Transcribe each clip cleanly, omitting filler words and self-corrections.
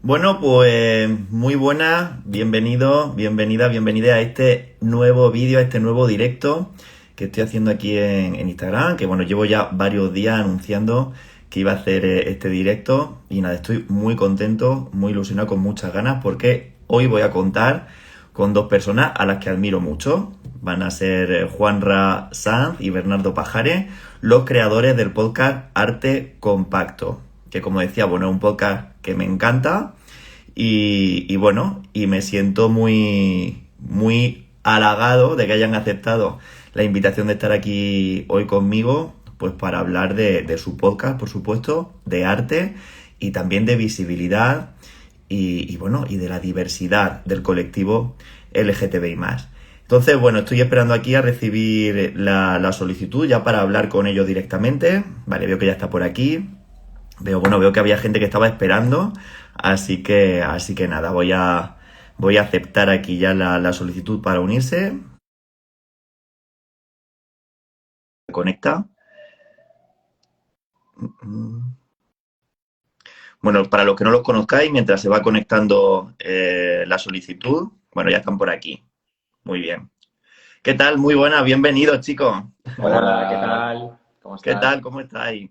Bueno, pues muy buena, bienvenida a este nuevo vídeo, a este nuevo directo que estoy haciendo aquí en Instagram, que bueno, llevo ya varios días anunciando que iba a hacer este directo y nada, estoy muy contento, muy ilusionado, con muchas ganas porque hoy voy a contar con dos personas a las que admiro mucho. Van a ser Juanra Sanz y Bernardo Pajares, los creadores del podcast Arte Compacto, que como decía, bueno, es un podcast que me encanta y bueno, y me siento muy halagado de que hayan aceptado la invitación de estar aquí hoy conmigo, pues para hablar de su podcast, por supuesto, de arte y también de visibilidad y bueno, y de la diversidad del colectivo LGTBI+. Entonces, bueno, estoy esperando aquí a recibir la solicitud ya para hablar con ellos directamente. Vale, veo que ya está por aquí. Veo que había gente que estaba esperando, así que nada, voy a aceptar aquí ya la solicitud para unirse. Conecta. Bueno, para los que no los conozcáis, mientras se va conectando la solicitud, bueno, ya están por aquí. Muy bien. ¿Qué tal? Muy buena, bienvenidos, chicos. Hola, ¿qué Hola, tal? ¿Cómo ¿Qué estás? tal? ¿Cómo estáis?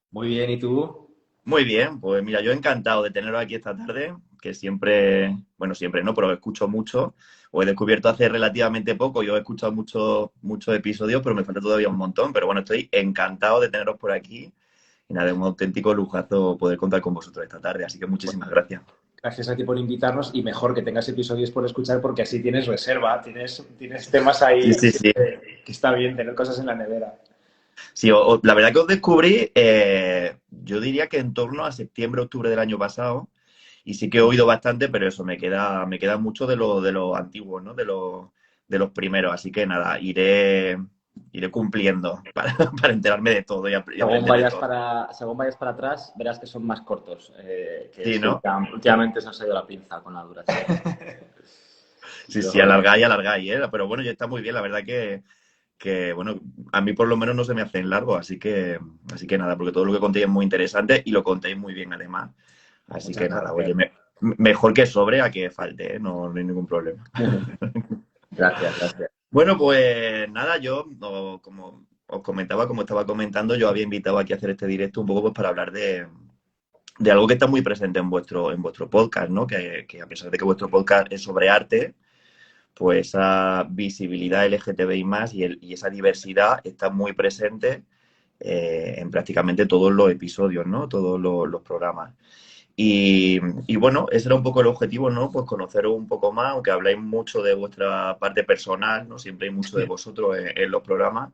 Muy bien, ¿y tú? Muy bien, pues mira, yo encantado de teneros aquí esta tarde, que siempre, bueno, siempre no, pero escucho mucho. Os he descubierto hace relativamente poco, yo he escuchado muchos episodios, pero me falta todavía un montón. Pero bueno, estoy encantado de teneros por aquí. Y nada, es un auténtico lujazo poder contar con vosotros esta tarde, así que muchísimas Bueno, gracias. gracias a ti por invitarnos y mejor que tengas episodios por escuchar porque así tienes reserva, tienes temas Sí, ahí sí, sí. que está bien tener cosas en la nevera. Sí, la verdad que os descubrí, yo diría que en torno a septiembre, octubre del año pasado, y sí que he oído bastante, pero eso, me queda mucho de los antiguos, ¿no? De los primeros, así que nada, iré cumpliendo para, para enterarme de todo y Según aprender de vayas todo. para atrás, verás que son más cortos, que Sí, es que ¿no? últimamente se nos ha ido la pinza con la duración. Sí, Pero sí, bueno, alargáis, ¿eh? Pero bueno, ya está muy bien, la verdad que, bueno, a mí por lo menos no se me hacen largos, así que nada, porque todo lo que contéis es muy interesante y lo contéis muy bien además. Así muchas que nada, oye, gracias. mejor que sobre a que falte, ¿eh? No hay ningún problema. Gracias, gracias. Bueno, pues nada, yo, como os comentaba, como estaba comentando, yo había invitado aquí a hacer este directo un poco pues para hablar de algo que está muy presente en vuestro podcast, ¿no? Que a pesar de que vuestro podcast es sobre arte, pues esa visibilidad LGTBI+, y esa diversidad está muy presente en prácticamente todos los episodios, ¿no? Todos los programas. Y bueno, ese era un poco el objetivo, ¿no? Pues conoceros un poco más, aunque habláis mucho de vuestra parte personal, ¿no? Siempre hay mucho de vosotros en los programas.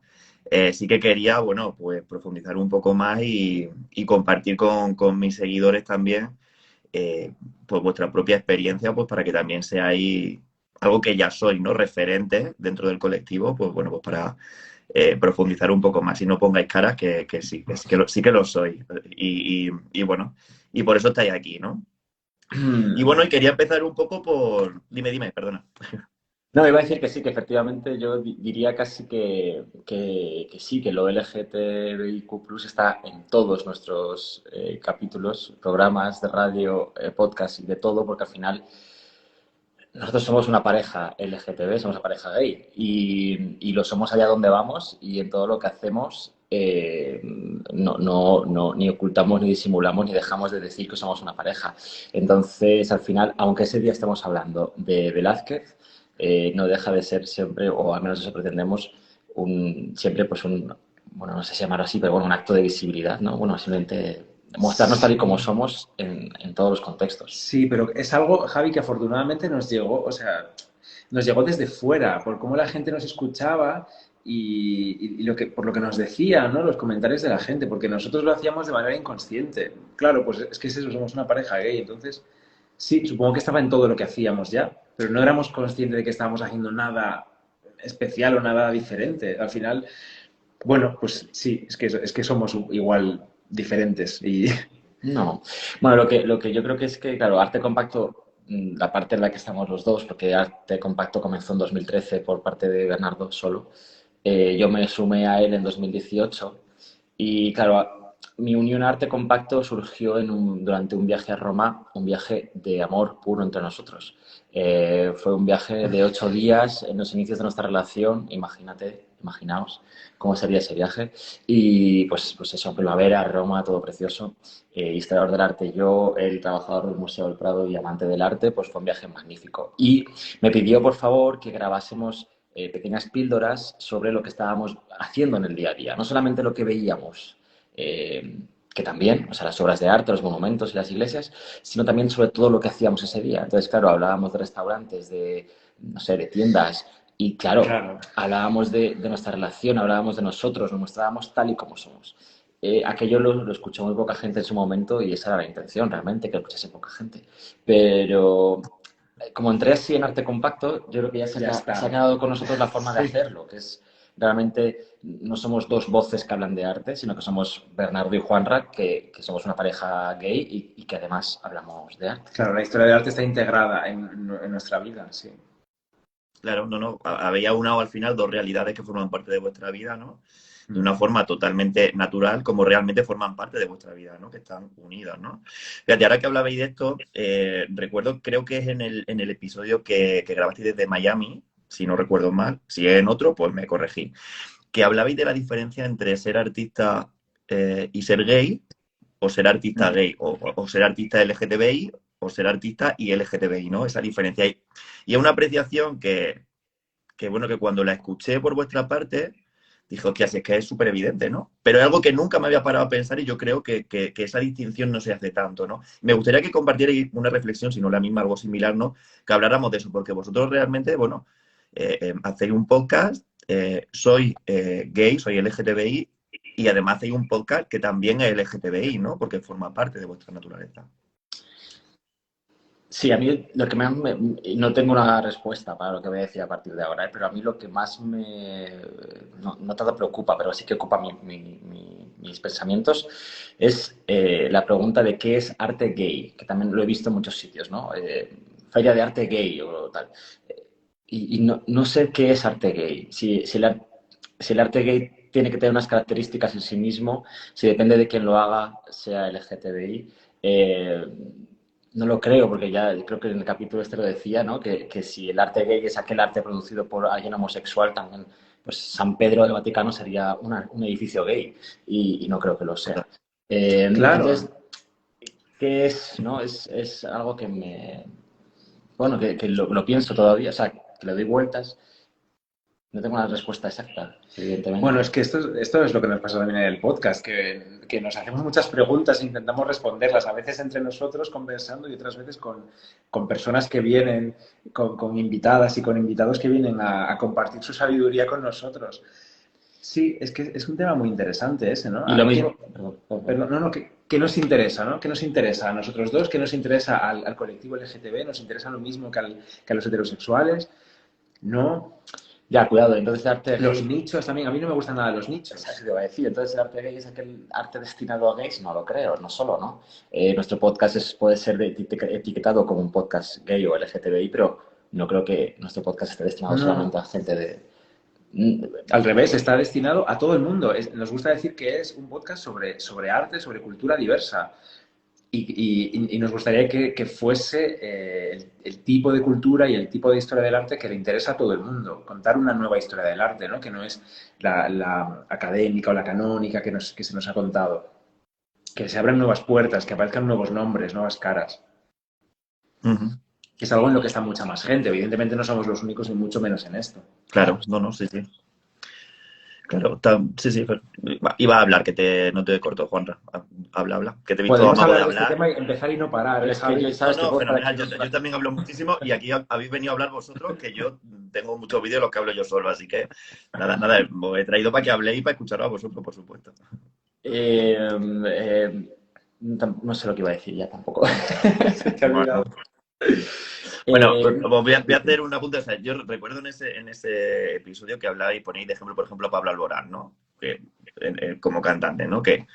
Sí que quería, bueno, pues profundizar un poco más y compartir con mis seguidores también, pues vuestra propia experiencia, pues para que también seáis algo que ya sois, ¿no? Referentes dentro del colectivo, pues bueno, pues para profundizar un poco más y no pongáis caras que sí que lo sois. Y bueno, y por eso estáis aquí, ¿no? Y bueno, y quería empezar un poco por... Dime, perdona. No, iba a decir que sí, que efectivamente yo diría casi que sí, que lo LGTBIQ+ está en todos nuestros capítulos, programas de radio, podcast y de todo, porque al final nosotros somos una pareja LGTB, somos una pareja gay y lo somos allá donde vamos y en todo lo que hacemos no, ni ocultamos, ni disimulamos, ni dejamos de decir que somos una pareja. Entonces, al final, aunque ese día estemos hablando de Velázquez, no deja de ser siempre, o al menos eso pretendemos, siempre pues bueno, no sé si llamarlo así, pero bueno, un acto de visibilidad, ¿no? Bueno, simplemente mostrarnos tal y como Sí, somos en todos los contextos. sí, pero es algo, Javi, que afortunadamente nos llegó, o sea, nos llegó desde fuera, por cómo la gente nos escuchaba y por lo que nos decía, ¿no? Los comentarios de la gente, porque nosotros lo hacíamos de manera inconsciente. Claro, pues es que es eso, somos una pareja gay, entonces sí, supongo que estaba en todo lo que hacíamos ya, pero no éramos conscientes de que estábamos haciendo nada especial o nada diferente. Al final, bueno, pues sí, es que somos igual diferentes y No. Bueno, lo que yo creo que es que, claro, Arte Compacto, la parte en la que estamos los dos, porque Arte Compacto comenzó en 2013 por parte de Bernardo solo, yo me sumé a él en 2018 y, claro, mi unión a Arte Compacto surgió durante un viaje a Roma, un viaje de amor puro entre nosotros. Fue un viaje de 8 días en los inicios de nuestra relación, imaginaos cómo sería ese viaje. Y pues eso, primavera, Roma, todo precioso. Historiador del arte yo, el trabajador del Museo del Prado y amante del arte, pues fue un viaje magnífico. Y me pidió, por favor, que grabásemos pequeñas píldoras sobre lo que estábamos haciendo en el día a día, no solamente lo que veíamos, que también, o sea, las obras de arte, los monumentos y las iglesias, sino también sobre todo lo que hacíamos ese día. Entonces, claro, hablábamos de restaurantes, de, no sé, de tiendas, y claro, hablábamos de nuestra relación, hablábamos de nosotros, nos mostrábamos tal y como somos. Aquello lo escuchó muy poca gente en su momento y esa era la intención, realmente, que lo escuchase poca gente. Pero como entré así en arte compacto, yo creo que se ha quedado con nosotros la forma de hacerlo, que es realmente no somos dos voces que hablan de arte, sino que somos Bernardo y Juanra, que somos una pareja gay y que además hablamos de arte. Claro, la historia del arte está integrada en nuestra vida, sí. Claro, no. Habéis unado al final dos realidades que forman parte de vuestra vida, ¿no? De una forma totalmente natural, como realmente forman parte de vuestra vida, ¿no? Que están unidas, ¿no? Fíjate, ahora que hablabais de esto, recuerdo, creo que es en el episodio que grabasteis desde Miami, si no recuerdo mal. Si es en otro, pues me corregí. Que hablabais de la diferencia entre ser artista y ser gay, o ser artista gay, o ser artista LGTBI, o ser artista y LGTBI, ¿no? Esa diferencia. Y es una apreciación que bueno, que cuando la escuché por vuestra parte, dije, hostia, si es que es súper evidente, ¿no? Pero es algo que nunca me había parado a pensar y yo creo que esa distinción no se hace tanto, ¿no? Me gustaría que compartierais una reflexión, si no la misma, algo similar, ¿no? Que habláramos de eso, porque vosotros realmente, bueno, hacéis un podcast, soy gay, soy LGTBI, y además hacéis un podcast que también es LGTBI, ¿no? Porque forma parte de vuestra naturaleza. Sí, a mí lo que más no tengo una respuesta para lo que voy a decir a partir de ahora, pero a mí lo que más no tanto preocupa, pero sí que ocupa mis pensamientos, es la pregunta de qué es arte gay, que también lo he visto en muchos sitios, ¿no? Feria de arte gay o tal. Y no sé qué es arte gay. Si el arte gay tiene que tener unas características en sí mismo, si depende de quién lo haga, sea LGTBI. No lo creo, porque ya creo que en el capítulo este lo decía, ¿no? Que si el arte gay es aquel arte producido por alguien homosexual, también, pues San Pedro del Vaticano sería un edificio gay, y no creo que lo sea. Claro. Entonces, ¿qué es? ¿No? Es algo que bueno, que lo pienso todavía, o sea, que le doy vueltas. No tengo una respuesta exacta, evidentemente. Bueno, es que esto es lo que nos pasa también en el podcast, que nos hacemos muchas preguntas e intentamos responderlas, a veces entre nosotros conversando y otras veces con personas que vienen, con invitadas y con invitados que vienen a compartir su sabiduría con nosotros. Sí, es que es un tema muy interesante ese, ¿no? Y lo mismo. Perdón, ¿qué nos interesa, ¿no? ¿Qué nos interesa a nosotros dos? ¿Qué nos interesa al colectivo LGTB? ¿Nos interesa lo mismo que a los heterosexuales? No. Ya, cuidado, entonces el arte gay... Los nichos también, a mí no me gustan nada los nichos. Eso te iba a decir, entonces el arte gay es aquel arte destinado a gays, no lo creo, no solo, ¿no? Nuestro podcast puede ser etiquetado como un podcast gay o LGTBI, pero no creo que nuestro podcast esté destinado solamente a gente de... Al revés, está destinado a todo el mundo. Nos gusta decir que es un podcast sobre arte, sobre cultura diversa. Y nos gustaría que fuese el tipo de cultura y el tipo de historia del arte que le interesa a todo el mundo. Contar una nueva historia del arte, ¿no? Que no es la académica o la canónica que se nos ha contado. Que se abran nuevas puertas, que aparezcan nuevos nombres, nuevas caras. Es algo en lo que está mucha más gente. Evidentemente no somos los únicos, ni mucho menos en esto. Claro, sí. Claro, sí, iba a hablar, no te corto, Juanra. Habla, que te he visto Podemos amago hablar de de este hablar. tema y empezar y no parar. Es que Fenomenal. Yo también hablo muchísimo y aquí habéis venido a hablar vosotros, que yo tengo muchos vídeos en los que hablo yo solo, así que nada, os he traído para que habléis y para escucharos a vosotros, por supuesto. No sé lo que iba a decir ya tampoco. Se te ha olvidado. Bueno, voy a hacer una punta. O sea, yo recuerdo en ese episodio que habláis y ponéis de ejemplo, por ejemplo, a Pablo Alborán, ¿no? Como cantante, ¿no? Que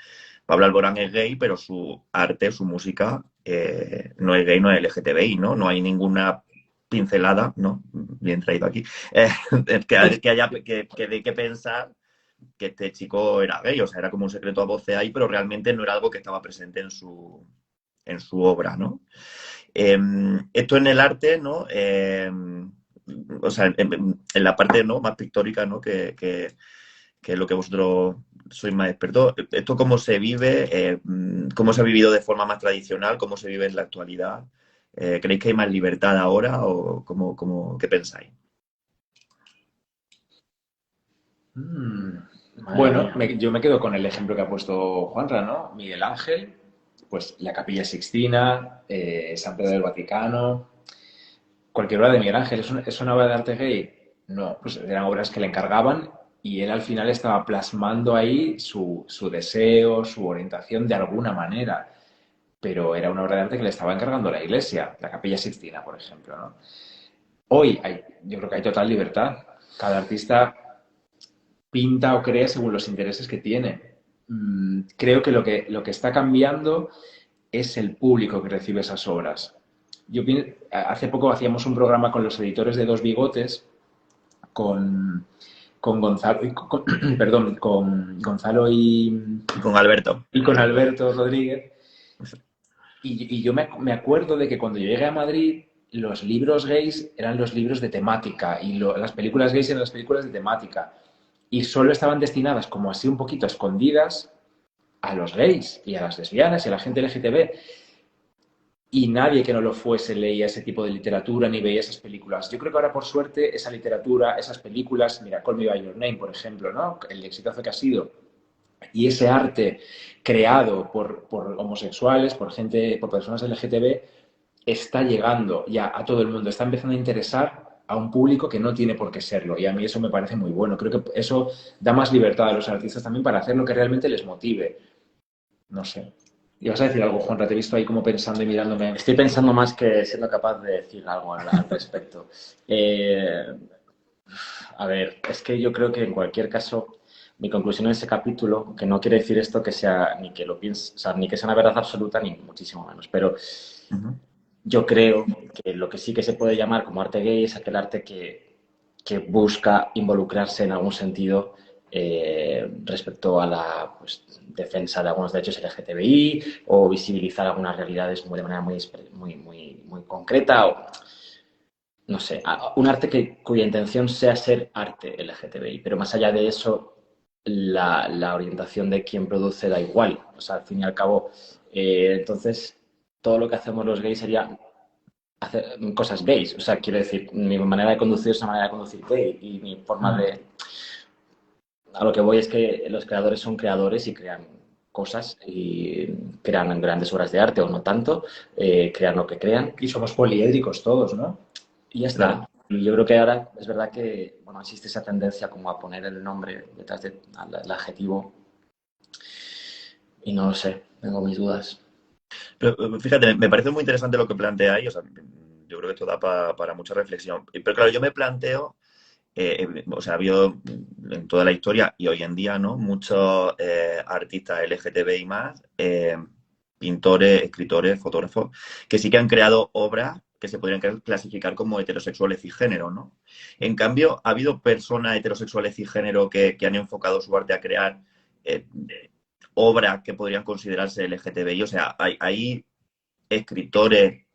Pablo Alborán es gay, pero su arte, su música no es gay, no es LGTBI, ¿no? No hay ninguna pincelada, ¿no? Bien traído aquí. Que dé que pensar que este chico era gay, o sea, era como un secreto a voces ahí, pero realmente no era algo que estaba presente en su obra, ¿no? Esto en el arte, ¿no? O sea, en la parte, ¿no?, más pictórica, ¿no?, que es lo que vosotros sois más expertos. ¿Esto cómo se vive? ¿Cómo se ha vivido de forma más tradicional? ¿Cómo se vive en la actualidad? ¿Creéis que hay más libertad ahora o qué pensáis? Bueno, yo me quedo con el ejemplo que ha puesto Juanra, ¿no? Miguel Ángel, pues la Capilla Sixtina, San Pedro del Vaticano, cualquier obra de Miguel Ángel. ¿Es una obra de arte gay? No, pues eran obras que le encargaban y él al final estaba plasmando ahí su deseo, su orientación de alguna manera. Pero era una obra de arte que le estaba encargando la Iglesia, la Capilla Sixtina, por ejemplo, ¿no? Hoy yo creo que hay total libertad. Cada artista pinta o crea según los intereses que tiene. Creo que lo que está cambiando es el público que recibe esas obras. Hace poco hacíamos un programa con los editores de Dos Bigotes, con Gonzalo, perdón, con Gonzalo Y con Alberto. y con Alberto Rodríguez. Y yo me acuerdo de que cuando yo llegué a Madrid, los libros gays eran los libros de temática y las películas gays eran las películas de temática. Y solo estaban destinadas como así un poquito escondidas a los gays y a las lesbianas y a la gente LGTB. Y nadie que no lo fuese leía ese tipo de literatura ni veía esas películas. Yo creo que ahora, por suerte, esa literatura, esas películas, mira, Call Me By Your Name, por ejemplo, ¿no? El exitazo que ha sido. Y ese arte creado por homosexuales, por gente, por personas LGTB, está llegando ya a todo el mundo, está empezando a interesar a un público que no tiene por qué serlo. Y a mí eso me parece muy bueno. Creo que eso da más libertad a los artistas también para hacer lo que realmente les motive. No sé. ¿Ibas a decir algo, Juanra? Te he visto ahí como pensando y mirándome. Estoy pensando más que siendo capaz de decir algo al respecto. A ver, es que yo creo que en cualquier caso, mi conclusión en ese capítulo, que no quiere decir esto que sea ni que lo piense, o sea, ni que sea una verdad absoluta, ni muchísimo menos, pero yo creo que lo que sí que se puede llamar como arte gay es aquel arte que busca involucrarse en algún sentido respecto a la defensa de algunos derechos LGTBI o visibilizar algunas realidades de manera muy concreta o no sé, un arte cuya intención sea ser arte LGTBI, pero más allá de eso, la orientación de quien produce da igual. O sea, al fin y al cabo, entonces, todo lo que hacemos los gays sería hacer cosas gays. O sea, quiero decir, mi manera de conducir es una manera de conducir gay y mi forma de... A lo que voy es que los creadores son creadores y crean cosas y crean grandes obras de arte o no tanto, crean lo que crean. Y somos poliédricos todos, ¿no? Y ya está. Claro. Y yo creo que ahora es verdad que bueno, existe esa tendencia como a poner el nombre detrás del adjetivo. Y no lo sé, tengo mis dudas. Pero fíjate, me parece muy interesante lo que planteáis. O sea, yo creo que esto da para mucha reflexión. Pero claro, yo me planteo, o sea, ha habido en toda la historia y hoy en día, ¿no?, muchos artistas LGTBI más, pintores, escritores, fotógrafos, que sí que han creado obras que se podrían clasificar como heterosexuales cisgénero, ¿no? En cambio, ha habido personas heterosexuales cisgénero que han enfocado su arte a crear obras que podrían considerarse LGTBI. O sea, hay escritores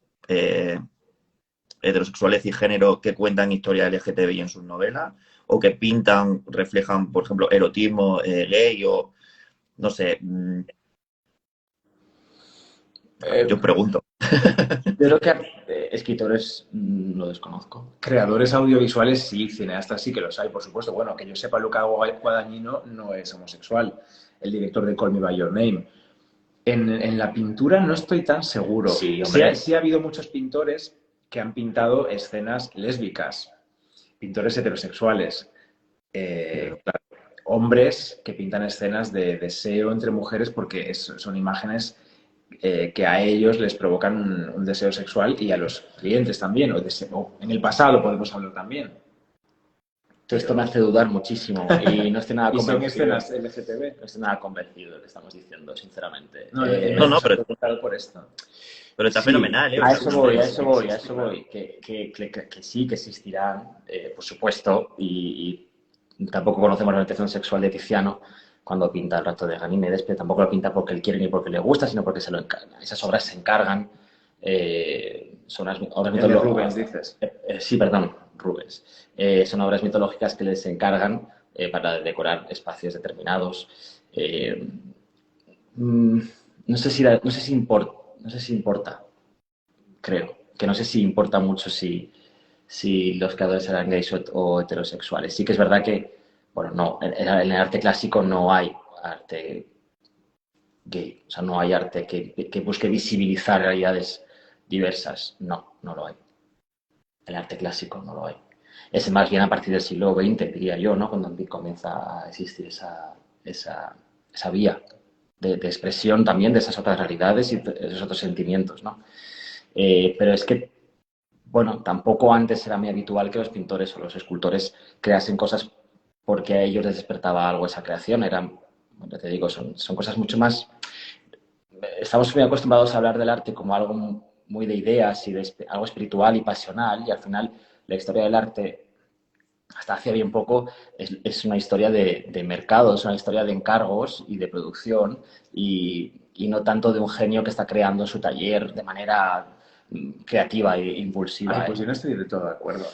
heterosexuales cisgénero que cuentan historias LGTBI en sus novelas o que pintan, reflejan, por ejemplo, erotismo gay o, no sé... yo pregunto. Yo creo que escritores lo desconozco. Creadores audiovisuales sí, cineastas sí que los hay, por supuesto. Bueno, que yo sepa, Luca Guadagnino no es homosexual, el director de Call Me By Your Name. En la pintura no estoy tan seguro. Sí, hombre. Sí ha habido muchos pintores que han pintado escenas lésbicas, pintores heterosexuales. Claro, hombres que pintan escenas de deseo entre mujeres porque son imágenes que a ellos les provocan un deseo sexual y a los clientes también, o en el pasado podemos hablar también. Todo esto me hace dudar muchísimo y no estoy nada convencido. ¿Y son escenas LGTB? No estoy nada convencido de lo que estamos diciendo, sinceramente. No, pero... por esto. Pero está fenomenal, ¿eh? A eso voy. Que sí, que existirán, por supuesto, y tampoco conocemos la orientación sexual de Tiziano cuando pinta el retrato de Ganímedes, pero tampoco lo pinta porque él quiere ni porque le gusta, sino porque se lo encarga. Esas obras se encargan, son obras El de mitológicas. Rubens, dices. Sí, perdón, Rubens. Son obras mitológicas que les encargan para decorar espacios determinados. No sé si importa, creo, que no sé si importa mucho si los creadores eran gays o heterosexuales. Sí que es verdad que, bueno, no, en el arte clásico no hay arte gay, o sea, no hay arte que busque visibilizar realidades diversas. No, no lo hay. El arte clásico no lo hay. Es más bien a partir del siglo XX, diría yo, ¿no? Cuando comienza a existir esa vía de expresión también de esas otras realidades y de esos otros sentimientos, ¿no? Pero es que, bueno, tampoco antes era muy habitual que los pintores o los escultores creasen cosas porque a ellos les despertaba algo esa creación. Eran, bueno, te digo, son cosas mucho más... Estamos muy acostumbrados a hablar del arte como algo muy de ideas y de algo espiritual y pasional, y al final la historia del arte, hasta hace bien poco, es una historia de mercado, es una historia de encargos y de producción, y no tanto de un genio que está creando su taller de manera creativa e impulsiva. Ay, pues yo no estoy de todo de acuerdo.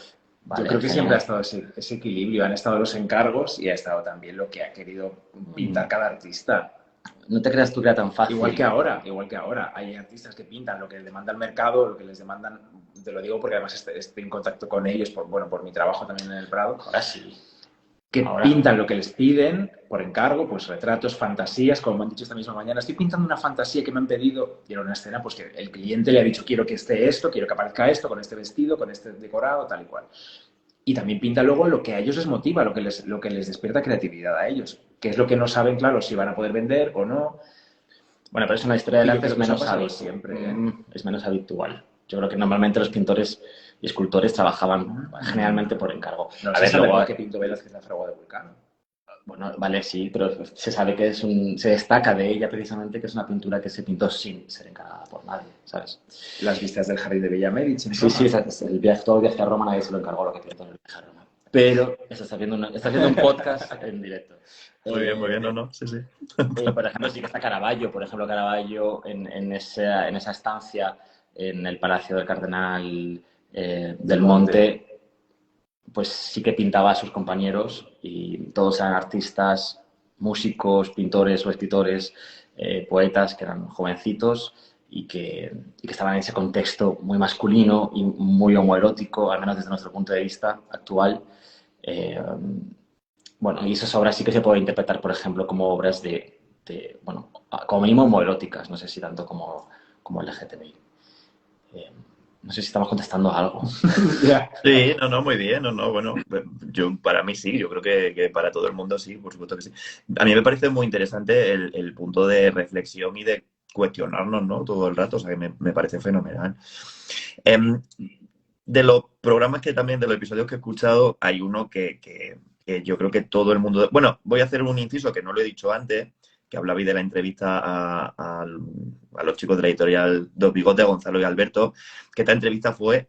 Vale, Yo creo que genial. siempre ha estado ese equilibrio. Han estado los encargos y ha estado también lo que ha querido pintar cada artista. No te creas tú que era tan fácil. Igual que ahora. Hay artistas que pintan lo que les demanda el mercado, lo que les demandan, te lo digo porque además estoy en contacto con ellos, por mi trabajo también en el Prado. Ahora sí. Que Ahora. pintan lo que les piden por encargo, pues retratos, fantasías, como me han dicho esta misma mañana. Estoy pintando una fantasía que me han pedido, y era una escena pues que el cliente le ha dicho quiero que esté esto, quiero que aparezca esto, con este vestido, con este decorado, tal y cual. Y también pinta luego lo que a ellos les motiva, lo que les despierta creatividad a ellos, que es lo que no saben, claro, si van a poder vender o no. Bueno, pero eso en la historia del Y yo arte creo es que eso ha menos pasado habitual. siempre, Es menos habitual. Yo creo que normalmente los pintores y escultores trabajaban generalmente por encargo. No A se ver, sabe luego, que pintó Velázquez la fragua de Vulcano. bueno, vale, sí, pero se sabe que se destaca de ella precisamente que es una pintura que se pintó sin ser encargada por nadie, ¿sabes? Las vistas del jardín de Bella Medici. Sí, sí, todo el viaje a Roma nadie se lo encargó lo que pintó en el viaje a Roma. Pero está haciendo un podcast en directo. Muy bien, no, sí. Por ejemplo, sí que está Caravaggio, en esa estancia en el Palacio del Cardenal del Monte, pues sí que pintaba a sus compañeros y todos eran artistas, músicos, pintores o escritores, poetas que eran jovencitos y que estaban en ese contexto muy masculino y muy homoerótico, al menos desde nuestro punto de vista actual. Bueno, y esas obras sí que se pueden interpretar, por ejemplo, como obras bueno, como mínimo homoeróticas, no sé si tanto como LGTBI. No sé si estamos contestando a algo. Yeah. Sí, no, muy bien, bueno, para mí sí, yo creo que para todo el mundo sí, por supuesto que sí. A mí me parece muy interesante el punto de reflexión y de cuestionarnos, ¿no? Todo el rato, o sea, que me parece fenomenal. De los programas de los episodios que he escuchado, hay uno que yo creo que todo el mundo... Bueno, voy a hacer un inciso que no lo he dicho antes, que hablabais de la entrevista a los chicos de la editorial Dos Bigotes, Gonzalo y Alberto, que esta entrevista fue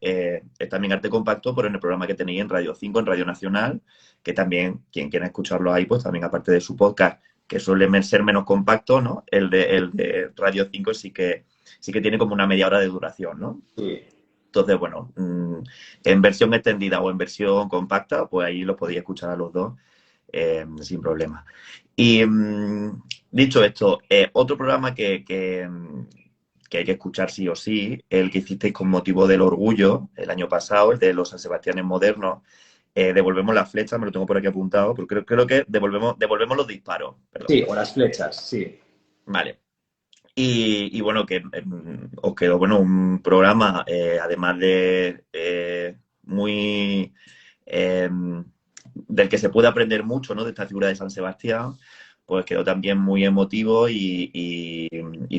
también Arte Compacto, pero en el programa que tenéis en Radio 5, en Radio Nacional, que también, quien quiera escucharlo ahí, pues también aparte de su podcast, que suele ser menos compacto, ¿no? El de Radio 5 sí que tiene como una media hora de duración, ¿no? Sí. Entonces, bueno, en versión extendida o en versión compacta, pues ahí lo podéis escuchar a los dos sin problema. Y dicho esto, otro programa que hay que escuchar sí o sí, el que hicisteis con motivo del orgullo el año pasado, el de los San Sebastianes modernos, devolvemos las flechas, me lo tengo por aquí apuntado, porque creo que devolvemos los disparos. Perdón. Sí, o las flechas, sí. Vale. Y bueno, que os quedó bueno un programa, además de muy del que se puede aprender mucho, ¿no? De esta figura de San Sebastián, pues quedó también muy emotivo y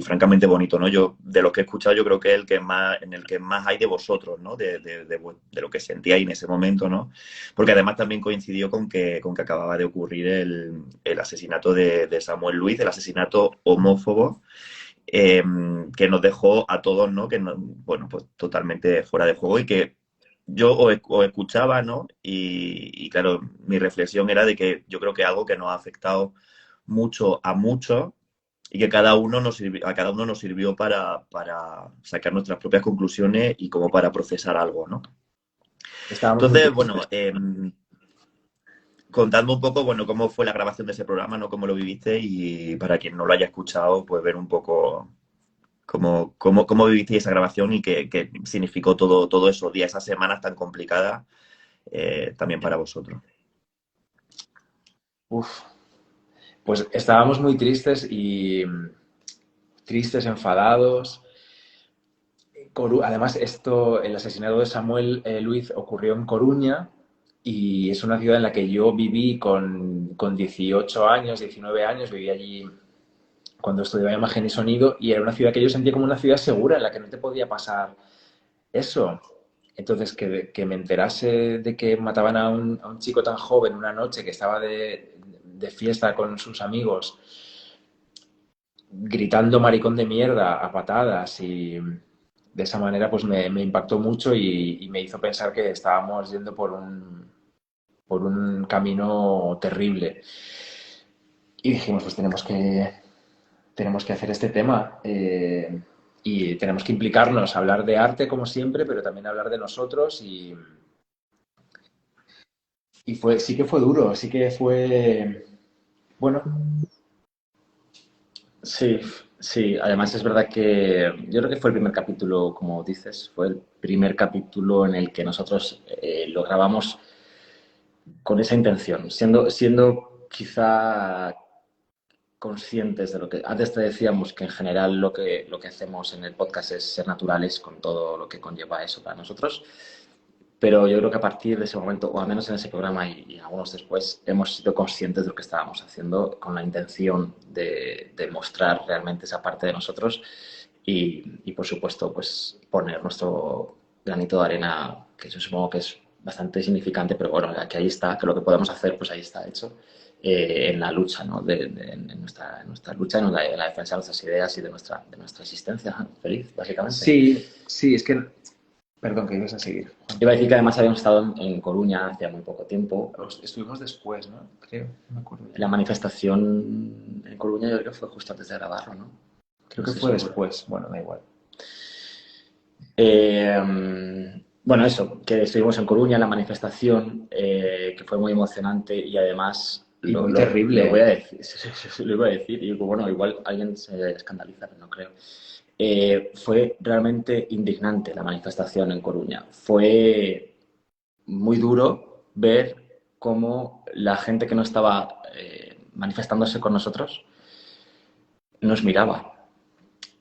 francamente bonito, ¿no? Yo, de los que he escuchado, yo creo que es en el que más hay de vosotros, ¿no? De lo que sentíais en ese momento, ¿no? Porque además también coincidió con que acababa de ocurrir el asesinato de Samuel Luis, el asesinato homófobo, que nos dejó a todos, ¿no? Bueno, pues totalmente fuera de juego y que os escuchaba, ¿no? Y claro, mi reflexión era de que yo creo que algo que nos ha afectado mucho a muchos y que a cada uno nos sirvió para sacar nuestras propias conclusiones y como para procesar algo, ¿no? Estábamos muy Entonces, bueno, tristes. contadme un poco, bueno, cómo fue la grabación de ese programa, ¿no? Cómo lo viviste y para quien no lo haya escuchado, pues ver un poco cómo vivisteis esa grabación y qué significó todo esos días, esas semanas tan complicadas también para vosotros. Uf, pues estábamos muy tristes tristes, enfadados. Además, el asesinato de Samuel Luiz ocurrió en Coruña y es una ciudad en la que yo viví con 18 años, 19 años, viví allí cuando estudiaba imagen y sonido y era una ciudad que yo sentía como una ciudad segura en la que no te podía pasar eso. Entonces, que me enterase de que mataban a un chico tan joven una noche que estaba de fiesta con sus amigos, gritando maricón de mierda a patadas y de esa manera pues me impactó mucho y me hizo pensar que estábamos yendo por un camino terrible. Y dijimos, pues tenemos que hacer este tema y tenemos que implicarnos, hablar de arte como siempre, pero también hablar de nosotros y sí que fue duro, sí que fue, bueno, Sí, sí, además es verdad que yo creo que fue el primer capítulo, como dices, fue el primer capítulo en el que nosotros lo grabamos con esa intención, siendo quizá conscientes de lo que antes te decíamos que en general lo que hacemos en el podcast es ser naturales con todo lo que conlleva eso para nosotros, pero yo creo que a partir de ese momento, o al menos en ese programa y algunos después, hemos sido conscientes de lo que estábamos haciendo con la intención de mostrar realmente esa parte de nosotros y por supuesto, pues poner nuestro granito de arena, que yo supongo que es bastante significante, pero bueno, que ahí está, que lo que podemos hacer, pues ahí está hecho, en la lucha, ¿no? En nuestra lucha, en la defensa de nuestras ideas y de nuestra existencia feliz, básicamente. sí, sí, es que, perdón, que ibas a seguir, Juan. Iba a decir que además habíamos estado en Coruña hacía muy poco tiempo. Estuvimos después, ¿no? Creo, no me acuerdo. La manifestación en Coruña yo creo que fue justo antes de grabarlo, ¿no? Creo No que estoy fue seguro. después, bueno, da igual. Bueno, eso, que estuvimos en Coruña en la manifestación, que fue muy emocionante y además Y muy terrible. Lo voy a decir, lo iba a decir y bueno, igual alguien se escandaliza, pero no creo. Fue realmente indignante la manifestación en Coruña. Fue muy duro ver cómo la gente que no estaba manifestándose con nosotros nos miraba.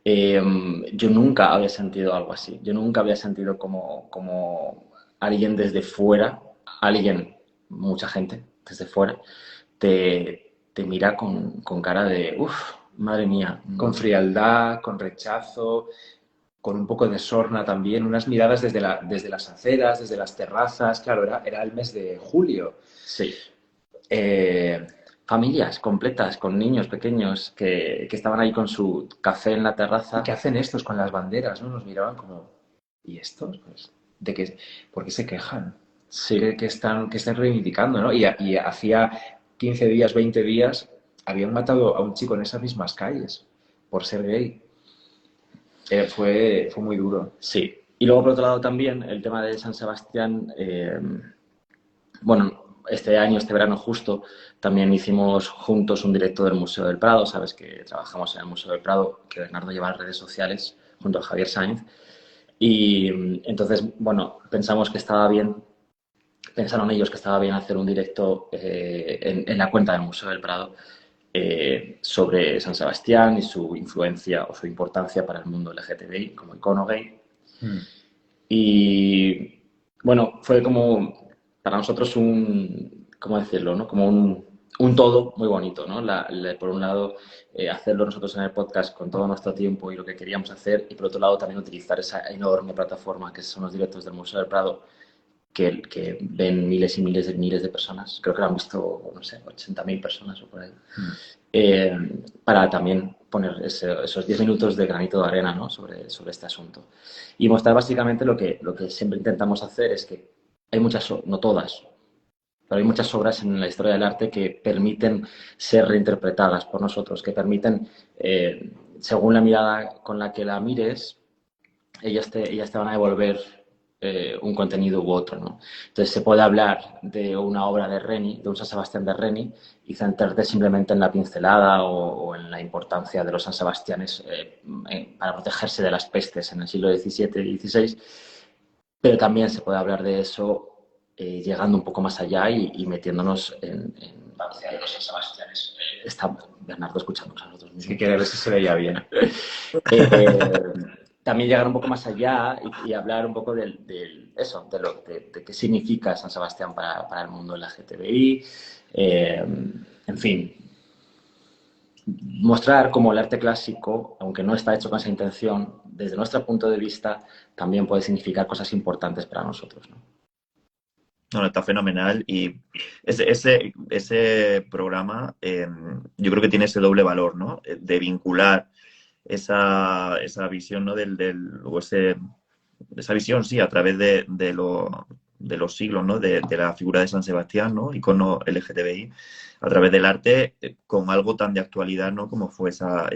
Yo nunca había sentido algo así. Yo nunca había sentido como alguien desde fuera, mucha gente desde fuera, te mira con cara de, uff, madre mía. Con frialdad, con rechazo, con un poco de sorna también, unas miradas desde las aceras, desde las terrazas. Claro, era el mes de julio. Sí. Familias completas con niños pequeños que estaban ahí con su café en la terraza. ¿Y qué hacen estos con las banderas? ¿No? Nos miraban como, ¿y estos? Pues, ¿por qué se quejan? Sí. Que están reivindicando, ¿no? Y hacía 15 días, 20 días, habían matado a un chico en esas mismas calles por ser gay. Fue muy duro. Sí. Y luego, por otro lado, también el tema de San Sebastián. Bueno, este año, este verano justo, también hicimos juntos un directo del Museo del Prado. Sabes que trabajamos en el Museo del Prado, que Bernardo lleva las redes sociales junto a Javier Sainz. Y entonces, bueno, pensamos que estaba bien, pensaron ellos que estaba bien hacer un directo en la cuenta del Museo del Prado sobre San Sebastián y su influencia o su importancia para el mundo LGTBI como icono gay. Y bueno, fue como para nosotros ¿cómo decirlo? ¿No? Como un todo muy bonito, ¿no? Por un lado, hacerlo nosotros en el podcast con todo nuestro tiempo y lo que queríamos hacer, y por otro lado también utilizar esa enorme plataforma que son los directos del Museo del Prado, que ven miles y miles de personas. Creo que lo han visto, no sé, 80.000 personas o por ahí. Para también poner esos 10 minutos de granito de arena, ¿no? sobre este asunto. Y mostrar básicamente lo que siempre intentamos hacer es que hay muchas, no todas, pero hay muchas obras en la historia del arte que permiten ser reinterpretadas por nosotros, que permiten, según la mirada con la que la mires, ellas te van a devolver un contenido u otro, ¿no? Entonces se puede hablar de una obra de Reni, de un San Sebastián de Reni, y centrarte simplemente en la pincelada o en la importancia de los San Sebastianes para protegerse de las pestes en el siglo XVII y XVI, pero también se puede hablar de eso llegando un poco más allá y metiéndonos en la de los San Sebastianes. Está Bernardo escuchándonos a nosotros mismos. Sí, quiere ver si se veía bien. También llegar un poco más allá y hablar un poco de qué significa San Sebastián para el mundo LGTBI. En fin, mostrar cómo el arte clásico, aunque no está hecho con esa intención, desde nuestro punto de vista, también puede significar cosas importantes para nosotros, ¿no? No, está fenomenal y ese programa yo creo que tiene ese doble valor, ¿no? De vincular esa visión, ¿no? Esa visión, sí, a través de los siglos, ¿no? De la figura de San Sebastián, ¿no? Icono LGTBI, a través del arte, con algo tan de actualidad, ¿no? Como fue esa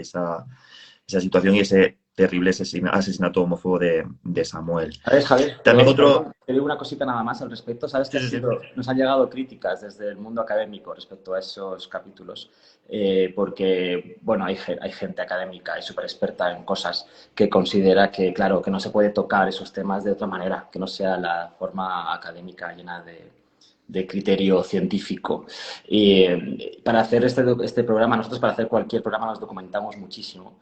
situación y ese terrible asesinato homófobo de Samuel. ¿Sabes, Javier? También otro... Te digo una cosita nada más al respecto. Sabes que Sí. nos han llegado críticas desde el mundo académico respecto a esos capítulos, porque, bueno, hay gente académica y súper experta en cosas que considera que, claro, que no se puede tocar esos temas de otra manera, que no sea la forma académica llena de criterio científico. Y para hacer este programa, nosotros para hacer cualquier programa nos documentamos muchísimo,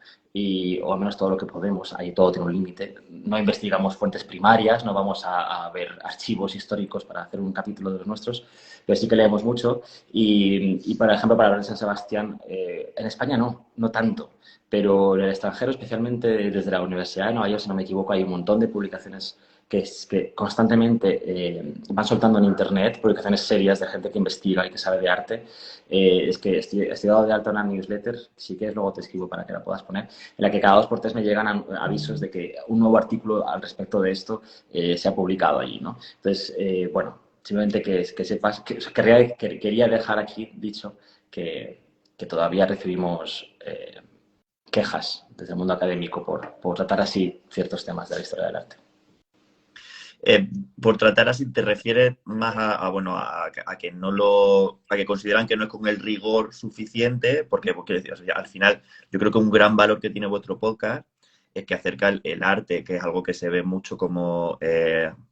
o al menos todo lo que podemos, ahí todo tiene un límite. No investigamos fuentes primarias, no vamos a ver archivos históricos para hacer un capítulo de los nuestros, pero sí que leemos mucho. Y por ejemplo, para hablar de San Sebastián, en España no tanto, pero en el extranjero, especialmente desde la Universidad de Nueva York, si no me equivoco, hay un montón de publicaciones que constantemente van soltando en internet, publicaciones serias de gente que investiga y que sabe de arte. Es que estoy dado de alta una newsletter, si quieres luego te escribo para que la puedas poner, en la que cada 2 por 3 me llegan avisos de que un nuevo artículo al respecto de esto se ha publicado allí, ¿no? Entonces, bueno, simplemente que sepas, quería dejar aquí dicho que todavía recibimos quejas desde el mundo académico por tratar así ciertos temas de la historia del arte. Por tratar así, ¿te refieres más a que a que consideran que no es con el rigor suficiente? Porque o sea, al final, yo creo que un gran valor que tiene vuestro podcast es que acerca el arte, que es algo que se ve mucho como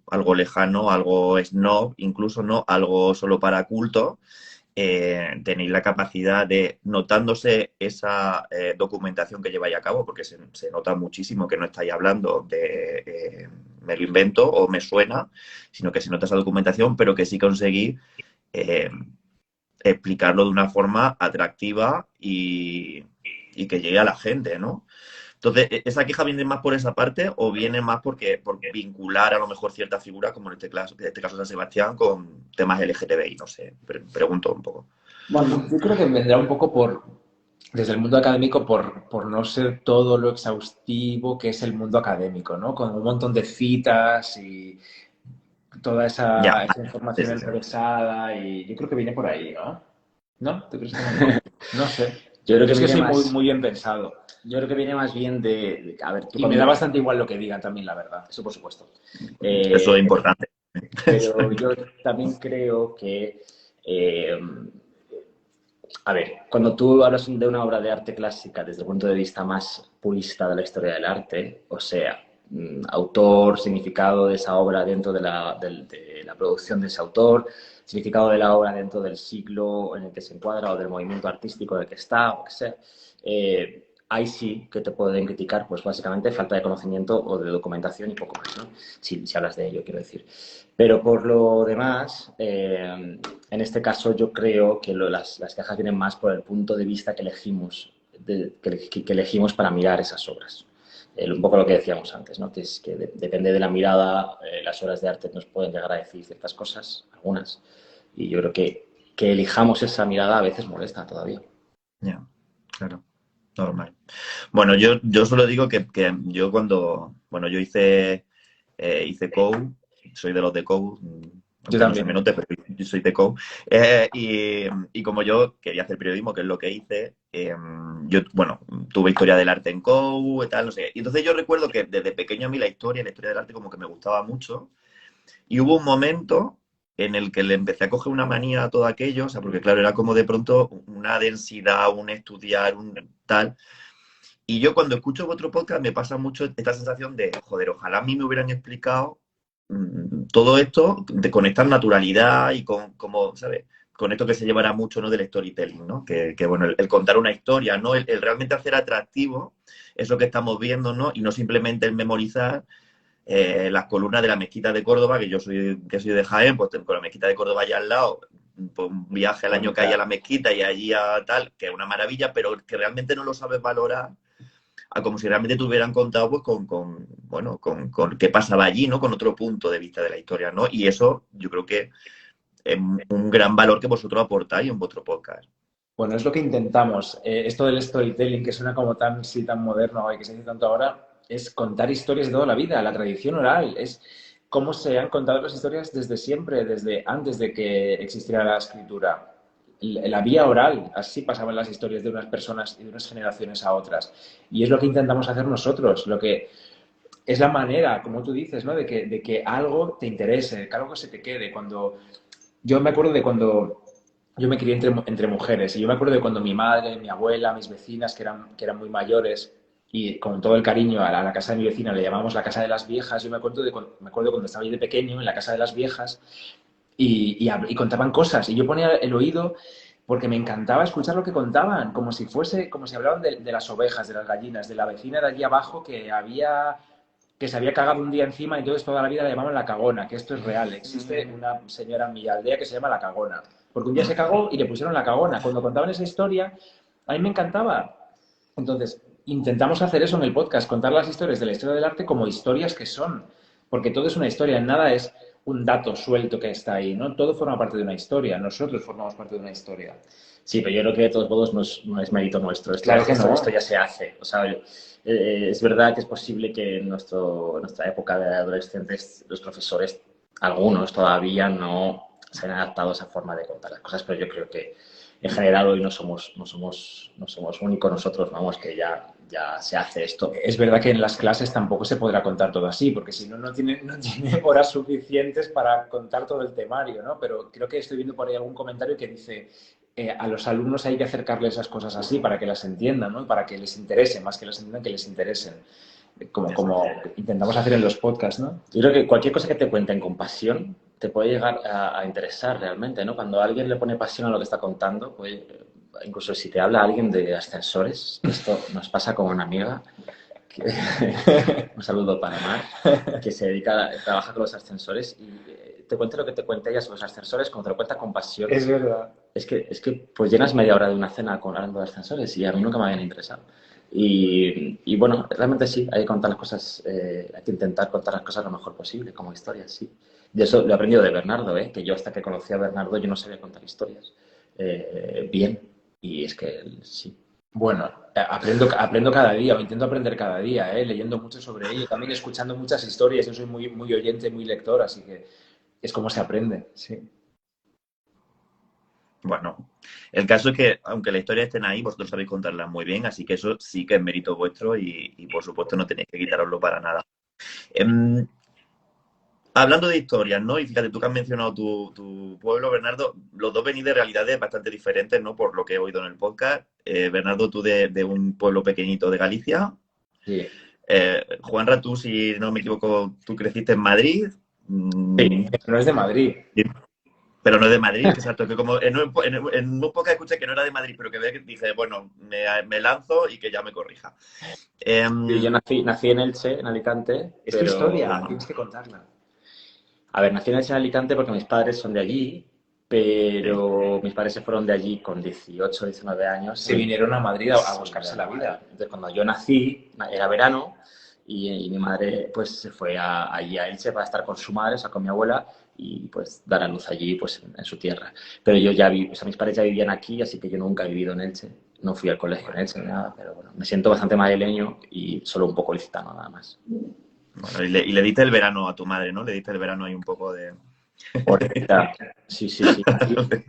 algo lejano, algo snob, incluso, ¿no? Algo solo para cultos. Tenéis la capacidad de, notándose esa documentación que lleváis a cabo, porque se nota muchísimo que no estáis hablando de me lo invento o me suena, sino que se nota esa documentación, pero que sí conseguís explicarlo de una forma atractiva y que llegue a la gente, ¿no? Entonces, ¿esa queja viene más por esa parte o viene más porque vincular a lo mejor cierta figura, como en este caso San Sebastián, con temas LGTBI? No sé, pregunto un poco. Bueno, yo creo que vendrá un poco desde el mundo académico por no ser todo lo exhaustivo que es el mundo académico, ¿no? Con un montón de citas y toda esa información enrevesada y yo creo que viene por ahí, ¿no? ¿No? ¿Tú crees que no? No sé. Yo creo que es que soy más, muy bien pensado. Yo creo que viene más bien a ver, y me da bastante igual lo que digan también, la verdad. Eso por supuesto. Eso es importante. Pero yo también creo que, a ver, cuando tú hablas de una obra de arte clásica desde el punto de vista más purista de la historia del arte, o sea, autor, significado de esa obra dentro de la producción de ese autor, significado de la obra dentro del siglo en el que se encuadra o del movimiento artístico en el que está, o que sea, ahí sí que te pueden criticar, pues básicamente falta de conocimiento o de documentación y poco más, ¿no? Si hablas de ello, quiero decir. Pero por lo demás, en este caso yo creo que las quejas vienen más por el punto de vista que elegimos, que elegimos para mirar esas obras. un poco lo que decíamos antes, ¿no? Que es que depende de la mirada, las obras de arte nos pueden llegar a decir ciertas cosas, algunas, y yo creo que elijamos esa mirada a veces molesta todavía. Ya, claro, normal. Bueno, yo solo digo que yo bueno, yo hice COU, soy de los de COU, Yo aunque no se también. me note, pero yo soy de COU. Y como yo quería hacer periodismo, que es lo que hice, yo, bueno, tuve historia del arte en COU y tal, no sé. Y entonces yo recuerdo que desde pequeño a mí la historia del arte como que me gustaba mucho. Y hubo un momento en el que le empecé a coger una manía a todo aquello, o sea, porque claro, era como de pronto una densidad, un estudiar, un tal. Y yo cuando escucho otro podcast me pasa mucho esta sensación de, joder, ojalá a mí me hubieran explicado todo esto de, con esta naturalidad y con, como, ¿sabes? Con esto que se llevará mucho, ¿no? Del storytelling, ¿no? Que bueno, el contar una historia, ¿no? El realmente hacer atractivo eso que estamos viendo, ¿no? Y no simplemente el memorizar las columnas de la mezquita de Córdoba, que soy de Jaén, pues con la mezquita de Córdoba allá al lado, pues un viaje al año que hay a la mezquita y allí a tal, que es una maravilla, pero que realmente no lo sabes valorar a como si realmente te hubieran contado pues bueno, con qué pasaba allí, ¿no? Con otro punto de vista de la historia, ¿no? Y eso yo creo que es un gran valor que vosotros aportáis en vuestro podcast. Bueno, es lo que intentamos. Esto del storytelling, que suena como tan, sí, tan moderno y que se dice tanto ahora, es contar historias de toda la vida, la tradición oral, es cómo se han contado las historias desde siempre, desde antes de que existiera la escritura. La vía oral, así pasaban las historias de unas personas y de unas generaciones a otras. Y es lo que intentamos hacer nosotros, lo que es la manera, como tú dices, ¿no? De que algo te interese, que algo se te quede. Yo me acuerdo de cuando yo me crié entre mujeres y yo me acuerdo de cuando mi madre, mi abuela, mis vecinas, que eran muy mayores, y con todo el cariño a la casa de mi vecina le llamamos la casa de las viejas. Yo me acuerdo cuando estaba yo de pequeño en la casa de las viejas y contaban cosas y yo ponía el oído porque me encantaba escuchar lo que contaban, como si hablaban de las ovejas, de las gallinas, de la vecina de allí abajo que se había cagado un día encima y entonces toda la vida la llamaban la cagona, que esto es real. Existe una señora en mi aldea que se llama la cagona, porque un día se cagó y le pusieron la cagona. Cuando contaban esa historia, a mí me encantaba. Entonces, intentamos hacer eso en el podcast, contar las historias de la historia del arte como historias que son, porque todo es una historia, nada es un dato suelto que está ahí, ¿no? Todo forma parte de una historia, nosotros formamos parte de una historia. Sí, pero yo creo que de todos modos no es mérito nuestro. Claro que no. Esto ya se hace. O sea, es verdad que es posible que en nuestra época de adolescentes los profesores, algunos todavía no se han adaptado a esa forma de contar las cosas, pero yo creo que en general hoy no somos únicos nosotros, vamos, que ya se hace esto. Es verdad que en las clases tampoco se podrá contar todo así, porque si no, no tiene horas suficientes para contar todo el temario, ¿no? Pero creo que estoy viendo por ahí algún comentario que dice a los alumnos hay que acercarles esas cosas así para que las entiendan, ¿no? Para que les interese, más que las entiendan, que les interesen. Como intentamos hacer en los podcasts, ¿no? Yo creo que cualquier cosa que te cuenten con pasión te puede llegar a interesar realmente, ¿no? Cuando alguien le pone pasión a lo que está contando, pues incluso si te habla alguien de ascensores, que esto nos pasa con una amiga, un saludo para Mar, que trabaja con los ascensores y te cuente lo que te cuenta ella sobre los ascensores, como te lo cuenta con pasión. Es verdad. Es que pues llenas media hora de una cena hablando de ascensores y a mí nunca me habían interesado. Y bueno, realmente sí, hay que contar las cosas, hay que intentar contar las cosas lo mejor posible, como historias, sí. Y eso lo he aprendido de Bernardo, que yo hasta que conocí a Bernardo yo no sabía contar historias bien. Y es que sí. Bueno, aprendo cada día, o intento aprender cada día, leyendo mucho sobre ello, también escuchando muchas historias. Yo soy muy, muy oyente, muy lector, así que es como se aprende, sí. Bueno, el caso es que, aunque la historia estén ahí, vosotros sabéis contarla muy bien, así que eso sí que es mérito vuestro y por supuesto, no tenéis que quitaroslo para nada. Hablando de historias, ¿no? Y fíjate, tú que has mencionado tu pueblo, Bernardo, los dos venís de realidades bastante diferentes, ¿no? Por lo que he oído en el podcast. Bernardo, tú de un pueblo pequeñito de Galicia. Sí. Juanra, tú, si no me equivoco, tú creciste en Madrid. Sí, no es de Madrid. Pero no es de Madrid, exacto. Que como en un podcast escuché que no era de Madrid, pero que dije, bueno, me lanzo y que ya me corrija. Sí, yo nací en Elche, en Alicante. Es tu historia, tienes que contarla. A ver, nací en Elche, en Alicante, porque mis padres son de allí, pero mis padres se fueron de allí con 18, 19 años. Se vinieron a Madrid a buscarse la vida. Entonces, cuando yo nací, era verano, y mi madre pues se fue allí a Elche para estar con su madre, o sea, con mi abuela, y pues dar a luz allí pues en su tierra. Pero yo ya vi, o sea, mis padres ya vivían aquí, así que yo nunca he vivido en Elche. No fui al colegio en Elche ni nada, pero bueno, me siento bastante madrileño y solo un poco licitano nada más. Bueno, y le diste el verano a tu madre, ¿no? Le diste el verano ahí un poco de... Correcta. Sí, sí, sí.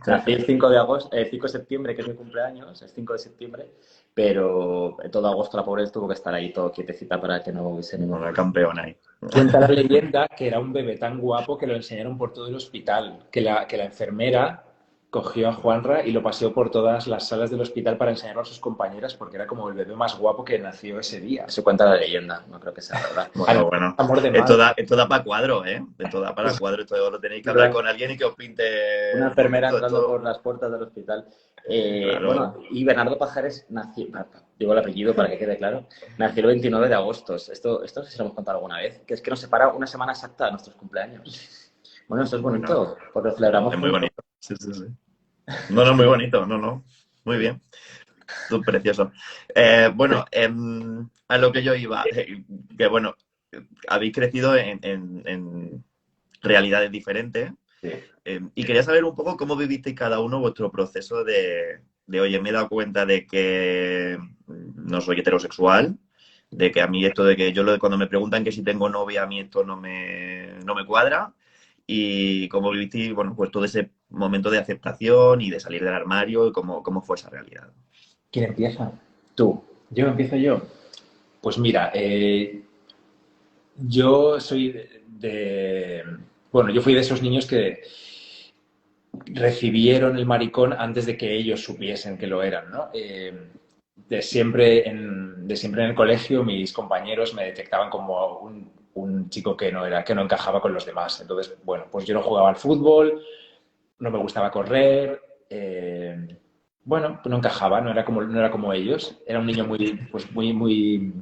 Nací el 5 de agosto, 5 de septiembre, que es mi cumpleaños, es 5 de septiembre, pero todo agosto la pobre tuvo que estar ahí todo quietecita para que no hubiese ningún Una problema. campeona ahí. Cuenta la leyenda que era un bebé tan guapo que lo enseñaron por todo el hospital, que la enfermera cogió a Juanra y lo paseó por todas las salas del hospital para enseñarlo a sus compañeras porque era como el bebé más guapo que nació ese día. Eso cuenta la leyenda, no creo que sea verdad. Bueno. Amor de Esto madre. da para cuadro, ¿eh? Esto da para cuadro. Esto lo tenéis que hablar Claro. con alguien y que os pinte Una un enfermera poquito entrando esto. por las puertas del hospital. Claro. Bueno, y Bernardo Pajares nació, digo el apellido para que quede claro, nació el 29 de agosto. Esto no sé si lo hemos contado alguna vez, que es que nos separa una semana exacta de nuestros cumpleaños. Bueno, esto es bonito, porque lo celebramos Es muy juntos. bonito. Sí, sí, sí. No, muy bonito. No. Muy bien. Tú, precioso. Bueno, a lo que yo iba, que bueno, habéis crecido en realidades diferentes. Sí. Y quería saber un poco cómo vivisteis cada uno vuestro proceso oye, me he dado cuenta de que no soy heterosexual, de que a mí esto de que cuando me preguntan que si tengo novia, a mí esto no me cuadra. Y cómo vivisteis, bueno, pues todo ese momento de aceptación y de salir del armario y cómo fue esa realidad. ¿Quién empieza? Tú. ¿Yo empiezo yo? Pues mira, yo soy bueno, yo fui de esos niños que recibieron el maricón antes de que ellos supiesen que lo eran, ¿no? De siempre en el colegio mis compañeros me detectaban como un chico que no encajaba con los demás. Entonces, bueno, pues yo no jugaba al fútbol, no me gustaba correr, bueno, pues no encajaba, no era como ellos. Era un niño muy,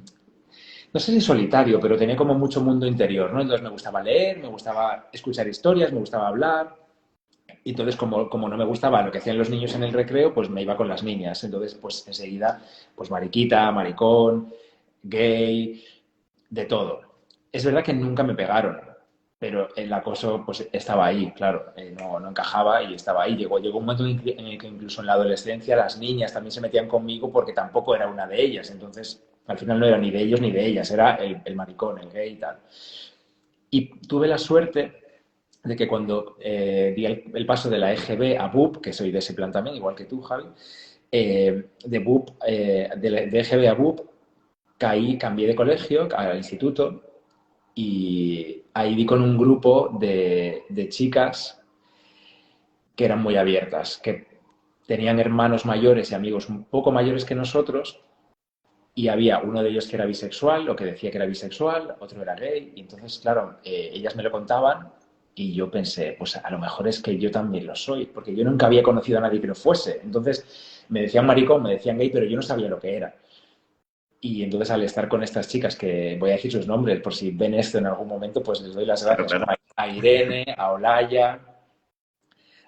no sé si solitario, pero tenía como mucho mundo interior, ¿no? Entonces me gustaba leer, me gustaba escuchar historias, me gustaba hablar. Y entonces, como no me gustaba lo que hacían los niños en el recreo, pues me iba con las niñas. Entonces, pues enseguida, pues mariquita, maricón, gay, de todo. Es verdad que nunca me pegaron, pero el acoso pues estaba ahí, claro, no encajaba y estaba ahí. Llegó un momento en el que incluso en la adolescencia las niñas también se metían conmigo porque tampoco era una de ellas. Entonces, al final no era ni de ellos ni de ellas, era el maricón, el gay y tal. Y tuve la suerte de que cuando di el paso de la EGB a BUP, que soy de ese plan también, igual que tú, Javi, de BUP, de EGB a BUP, cambié de colegio al instituto y ahí di con un grupo de chicas que eran muy abiertas, que tenían hermanos mayores y amigos un poco mayores que nosotros y había uno de ellos que era bisexual o que decía que era bisexual, otro era gay y entonces, claro, ellas me lo contaban y yo pensé, pues a lo mejor es que yo también lo soy, porque yo nunca había conocido a nadie que lo fuese. Entonces me decían maricón, me decían gay, pero yo no sabía lo que era. Y entonces al estar con estas chicas, que voy a decir sus nombres por si ven esto en algún momento, pues les doy las gracias, Claro. a Irene, a Olaya,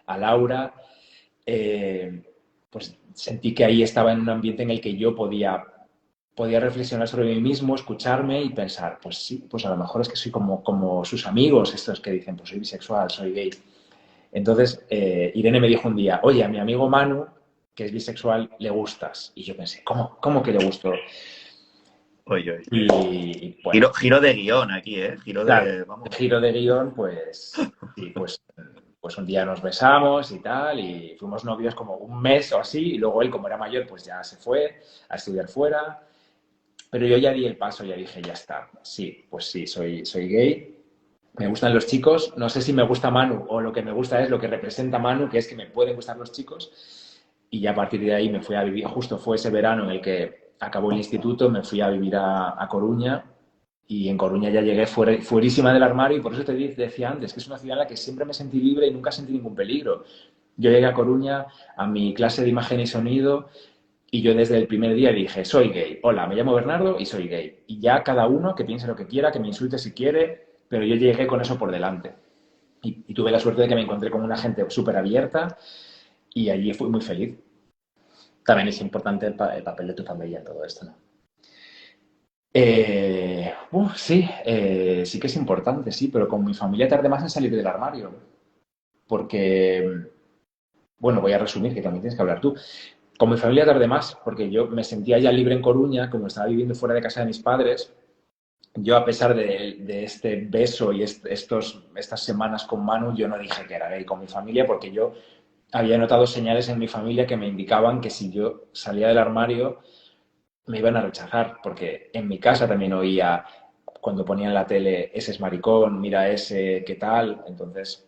a Laura, pues sentí que ahí estaba en un ambiente en el que yo podía reflexionar sobre mí mismo, escucharme y pensar, pues sí, pues a lo mejor es que soy como sus amigos, estos que dicen, pues soy bisexual, soy gay. Entonces, Irene me dijo un día, oye, a mi amigo Manu, que es bisexual, le gustas. Y yo pensé, ¿cómo que le gusto? Oye. Y bueno, Giro de guión aquí, ¿eh? claro, Vamos. el giro de guión, pues sí, pues un día nos besamos y tal, y fuimos novios como un mes o así, y luego él, como era mayor, pues ya se fue a estudiar fuera, pero yo ya di el paso, ya dije, ya está, sí, pues sí, soy gay, me gustan los chicos, no sé si me gusta Manu o lo que me gusta es lo que representa Manu, que es que me pueden gustar los chicos, y ya a partir de ahí me fui a vivir, justo fue ese verano en el que acabó el instituto, me fui a vivir a Coruña, y en Coruña ya llegué fuerísima del armario y por eso te decía antes que es una ciudad en la que siempre me sentí libre y nunca sentí ningún peligro. Yo llegué a Coruña a mi clase de imagen y sonido y yo desde el primer día dije, soy gay, hola, me llamo Bernardo y soy gay. Y ya cada uno que piense lo que quiera, que me insulte si quiere, pero yo llegué con eso por delante. Y tuve la suerte de que me encontré con una gente súper abierta y allí fui muy feliz. También es importante el papel de tu familia en todo esto, ¿no? Sí, sí que es importante, sí, pero con mi familia tardé más en salir del armario, porque, bueno, voy a resumir, que también tienes que hablar tú. Con mi familia tardé más, porque yo me sentía ya libre en Coruña, como estaba viviendo fuera de casa de mis padres. Yo, a pesar de este beso y estas semanas con Manu, yo no dije que era gay con mi familia, porque yo había notado señales en mi familia que me indicaban que si yo salía del armario me iban a rechazar, porque en mi casa también oía cuando ponían la tele, ese es maricón, mira ese, ¿qué tal? Entonces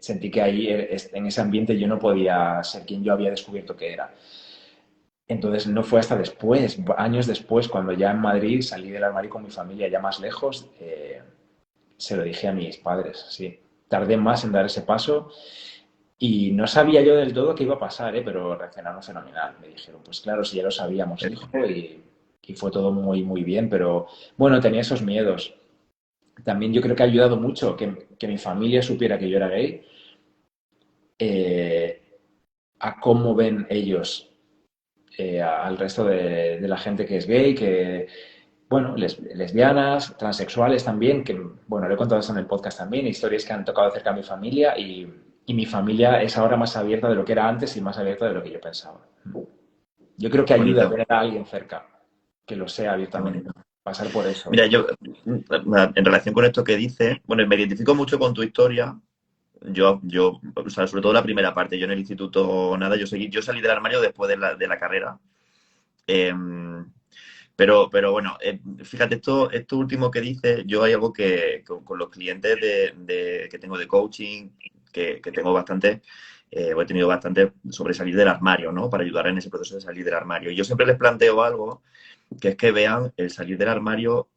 sentí que ahí, en ese ambiente, yo no podía ser quien yo había descubierto que era. Entonces no fue hasta después, años después, cuando ya en Madrid salí del armario con mi familia, ya más lejos, se lo dije a mis padres, sí. Tardé más en dar ese paso y no sabía yo del todo qué iba a pasar, pero reaccionaron fenomenal. Me dijeron, pues claro, si ya lo sabíamos, hijo, y fue todo muy, muy bien, pero bueno, tenía esos miedos. También yo creo que ha ayudado mucho que mi familia supiera que yo era gay, eh, a cómo ven ellos al resto de la gente que es gay, que, bueno, lesbianas, transexuales también, que, bueno, lo he contado eso en el podcast también, historias que han tocado cerca a mi familia y mi familia es ahora más abierta de lo que era antes y más abierta de lo que yo pensaba. Yo creo que Qué ayuda a bonito, tener a alguien cerca, que lo sea qué abiertamente, bonito. pasar por eso. Mira, yo, en relación con esto que dices, bueno, me identifico mucho con tu historia. O sea, sobre todo la primera parte, yo en el instituto nada, yo salí del armario después de la carrera. Eh, pero bueno, fíjate, esto último que dices, yo hay algo que con los clientes que tengo de coaching, que tengo bastante, o he tenido bastante sobre salir del armario, ¿no? Para ayudar en ese proceso de salir del armario. Y yo siempre les planteo algo, que es que vean el salir del armario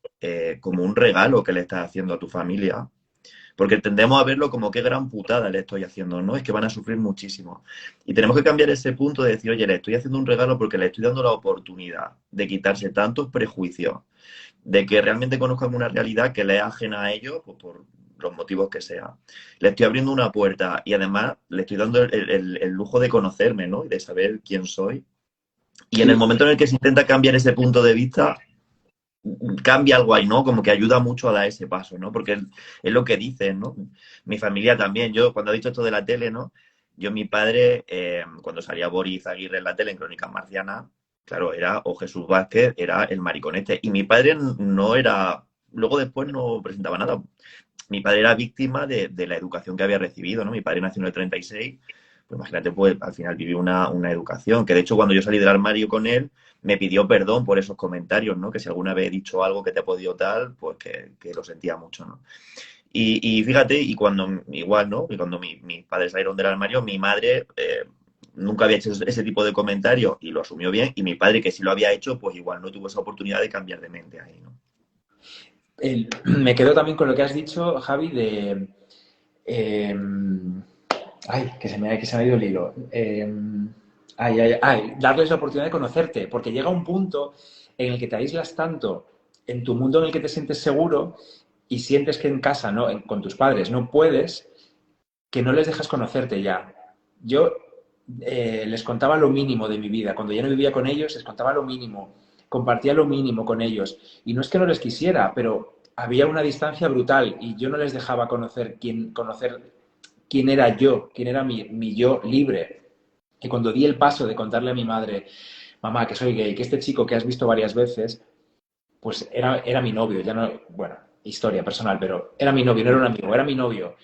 como un regalo que le estás haciendo a tu familia, porque tendemos a verlo como qué gran putada le estoy haciendo, ¿no? Es que van a sufrir muchísimo. Y tenemos que cambiar ese punto de decir, oye, le estoy haciendo un regalo porque le estoy dando la oportunidad de quitarse tantos prejuicios, de que realmente conozcan una realidad que le es ajena a ellos, pues por los motivos que sea. Le estoy abriendo una puerta y además le estoy dando el lujo de conocerme, ¿no? Y de saber quién soy. Y en el Sí, momento en el que se intenta cambiar ese punto de vista, cambia algo ahí, ¿no? Como que ayuda mucho a dar ese paso, ¿no? Porque es lo que dicen, ¿no? Mi familia también, yo cuando he dicho esto de la tele, ¿no? Yo, mi padre, cuando salía Boris Aguirre en la tele, en Crónicas Marcianas, claro, era, o Jesús Vázquez, era el mariconete. Y mi padre no era, luego después no presentaba nada. Mi padre era víctima de la educación que había recibido, ¿no? Mi padre nació en el 36, pues imagínate, pues al final vivió una educación, que de hecho cuando yo salí del armario con él, me pidió perdón por esos comentarios, ¿no? Que si alguna vez he dicho algo que te ha podido tal, pues que lo sentía mucho, ¿no? Y fíjate, y cuando, igual, ¿no? Y cuando mis padres salieron del armario, mi madre nunca había hecho ese tipo de comentarios y lo asumió bien, y mi padre, que sí lo había hecho, pues igual no tuvo esa oportunidad de cambiar de mente ahí, ¿no? me quedo también con lo que has dicho, Javi, eh, ay, que se me ha ido el hilo. Darles la oportunidad de conocerte, porque llega un punto en el que te aíslas tanto en tu mundo en el que te sientes seguro y sientes que en casa, ¿no? Con tus padres no puedes, que no les dejas conocerte ya. Yo les contaba lo mínimo de mi vida. Cuando ya no vivía con ellos, les contaba lo mínimo, compartía lo mínimo con ellos. Y no es que no les quisiera, pero había una distancia brutal y yo no les dejaba conocer quién era yo, quién era mi yo libre. Y cuando di el paso de contarle a mi madre, mamá, que soy gay, que este chico que has visto varias veces, pues era mi novio, ya no, bueno, historia personal, pero era mi novio, no era un amigo, era mi novio.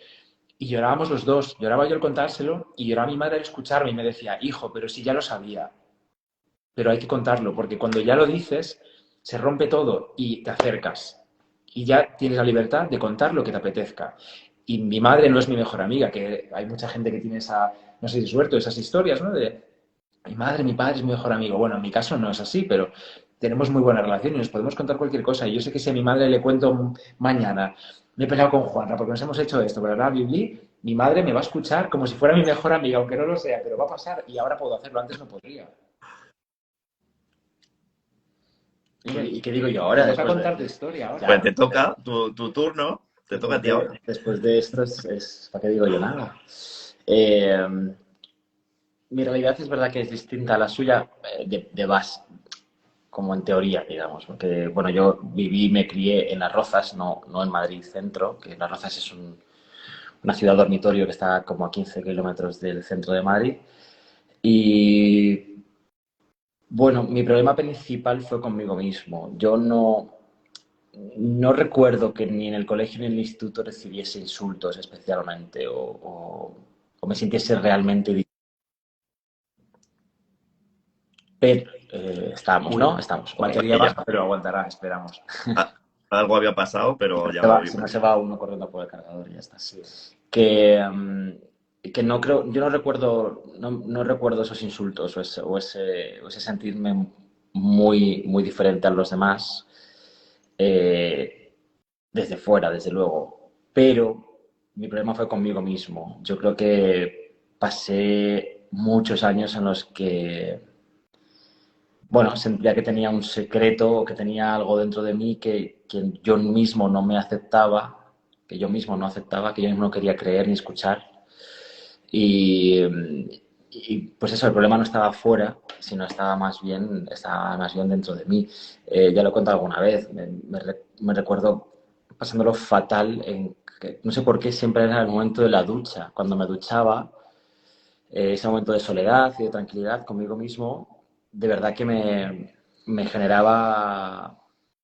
Y llorábamos los dos, lloraba yo al contárselo y lloraba mi madre al escucharme y me decía, hijo, pero si ya lo sabía, pero hay que contarlo, porque cuando ya lo dices, se rompe todo y te acercas. Y ya tienes la libertad de contar lo que te apetezca. Y mi madre no es mi mejor amiga, que hay mucha gente que tiene esa, no sé si suerte, esas historias, ¿no? De mi madre, mi padre es mi mejor amigo. Bueno, en mi caso no es así, pero tenemos muy buena relación y nos podemos contar cualquier cosa. Y yo sé que si a mi madre le cuento mañana, me he peleado con Juanra porque nos hemos hecho esto, ¿verdad, Bibli? Mi madre me va a escuchar como si fuera mi mejor amiga, aunque no lo sea, pero va a pasar y ahora puedo hacerlo, antes no podría. ¿Y qué digo yo Te ahora? toca Después contar tu de... historia ahora. Pues te Claro, toca tu turno, te toca a ti ahora. Después de esto ¿para qué digo yo nada? Eh, Mi realidad es verdad que es distinta a la suya de base. como en teoría, digamos, porque, bueno, yo viví y me crié en Las Rozas, no en Madrid centro, que Las Rozas es una ciudad dormitorio que está como a 15 kilómetros del centro de Madrid. Y bueno, mi problema principal fue conmigo mismo. Yo no recuerdo que ni en el colegio ni en el instituto recibiese insultos especialmente o me sintiese realmente. Pero estamos, Uy, ¿no? Estamos, ok. batería Que ya baja, pero aguantará, esperamos. algo había pasado, pero ya Si no volvimos. se va uno corriendo por el cargador y ya está. Sí. Que no creo, yo no recuerdo esos insultos o ese sentirme muy diferente a los demás desde fuera, desde luego. Pero mi problema fue conmigo mismo. Yo creo que pasé muchos años en los que, bueno, sentía que tenía un secreto o que tenía algo dentro de mí que yo mismo no me aceptaba, que yo mismo no aceptaba, que yo mismo no quería creer ni escuchar. Y, pues eso, el problema no estaba fuera, sino estaba más bien dentro de mí. Ya lo he contado alguna vez, me recuerdo pasándolo fatal no sé por qué siempre era el momento de la ducha. Cuando me duchaba, ese momento de soledad y de tranquilidad conmigo mismo, de verdad que me generaba,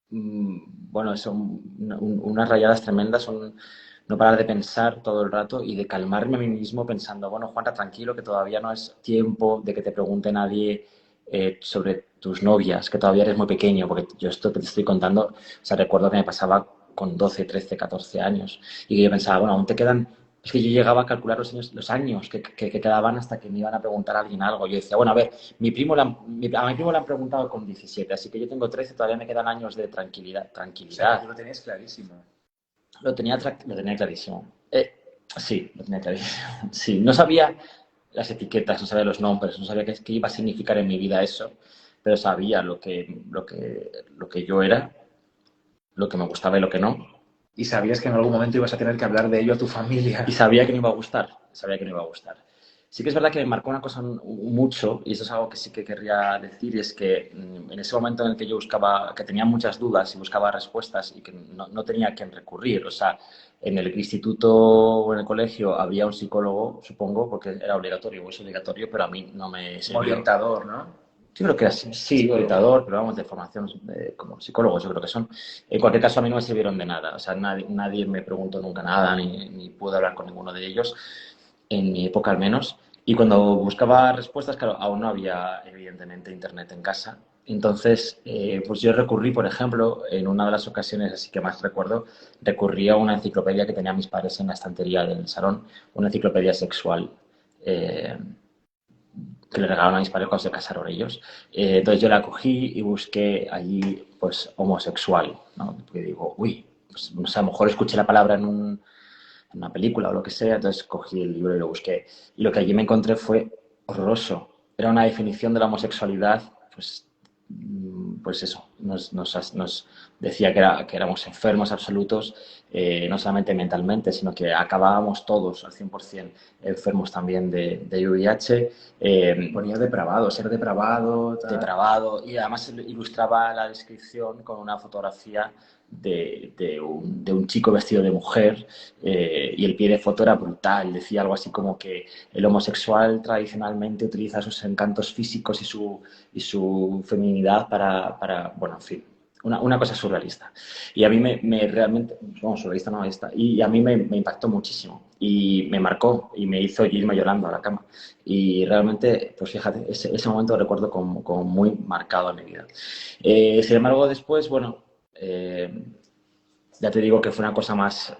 bueno, eso, unas rayadas tremendas, no parar de pensar todo el rato y de calmarme a mí mismo pensando, bueno, Juanra, tranquilo, que todavía no es tiempo de que te pregunte nadie sobre tus novias, que todavía eres muy pequeño, porque yo esto que te estoy contando, o sea, recuerdo que me pasaba con 12, 13, 14 años y que yo pensaba, bueno, aún te quedan. Es que yo llegaba a calcular los años que quedaban hasta que me iban a preguntar a alguien algo. Yo decía, bueno, a ver, a mi primo le han preguntado con 17, así que yo tengo 13, todavía me quedan años de tranquilidad. O sea, que tú lo tenías clarísimo. Lo tenía clarísimo. Sí, lo tenía clarísimo. Sí, no sabía las etiquetas, no sabía los nombres, no sabía qué iba a significar en mi vida eso, pero sabía lo que yo era, lo que me gustaba y lo que no. Y sabías que en algún momento ibas a tener que hablar de ello a tu Y familia. sabía que no iba a gustar, sabía que no iba a gustar. Sí que es verdad que me marcó una cosa mucho, y eso es algo que sí que querría decir, y es que en ese momento en el que yo buscaba, que tenía muchas dudas y buscaba respuestas y que no tenía a quién recurrir, o sea, en el instituto o en el colegio había un psicólogo, supongo, porque era obligatorio o es obligatorio, pero a mí no me Como sirvió. orientador, ¿no? Yo creo que era, sí, orientador, pero vamos, de formación como psicólogos, yo creo que son. En cualquier caso, a mí no me sirvieron de nada. O sea, nadie me preguntó nunca nada, ni pude hablar con ninguno de ellos, en mi época al menos. Y cuando buscaba respuestas, claro, aún no había, evidentemente, internet en casa. Entonces, pues yo recurrí, por ejemplo, en una de las ocasiones, así que más recuerdo, recurrí a una enciclopedia que tenían mis padres en la estantería del salón, una enciclopedia sexual. Eh, que le regalaron a mis padres cuando se casaron ellos. Entonces yo la cogí y busqué allí, pues, homosexual, ¿no? Porque digo, uy, pues, no sé, a lo mejor escuché la palabra en una película o lo que sea, entonces cogí el libro y lo busqué. Y lo que allí me encontré fue horroroso. Era una definición de la homosexualidad, pues eso, nos decía que éramos enfermos absolutos, no solamente mentalmente, sino que acabábamos todos al 100% enfermos también de VIH. Ponía depravado, ser depravado, tal. Depravado, y además ilustraba la descripción con una fotografía de un chico vestido de mujer, y el pie de foto era brutal, decía algo así como que el homosexual tradicionalmente utiliza sus encantos físicos y su feminidad bueno, en fin, una cosa surrealista. Y a mí me realmente, bueno, surrealista no, esta, y a mí me impactó muchísimo y me marcó y me hizo irme llorando a la cama. Y realmente, pues fíjate, ese momento lo recuerdo como muy marcado en mi vida. Sin embargo, después, bueno, ya te digo que fue una cosa más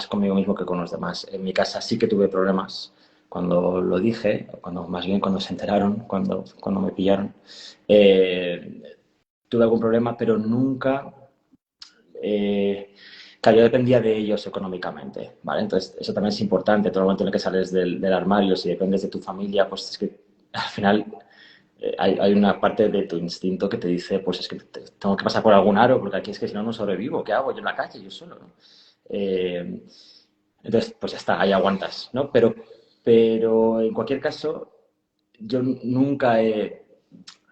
conmigo mismo que con los demás. En mi casa sí que tuve problemas cuando lo dije, más bien cuando se enteraron, cuando me pillaron. Tuve algún problema, pero nunca. Claro, yo dependía de ellos económicamente, ¿vale? Entonces, eso también es importante. Todo el momento en el que sales del armario, si dependes de tu familia, pues es que al final hay una parte de tu instinto que te dice, pues es que tengo que pasar por algún aro, porque aquí es que si no, no sobrevivo. ¿Qué hago yo en la calle, yo solo, ¿no? Eh, entonces, pues ya está, ahí aguantas, ¿no? Pero en cualquier caso, yo nunca he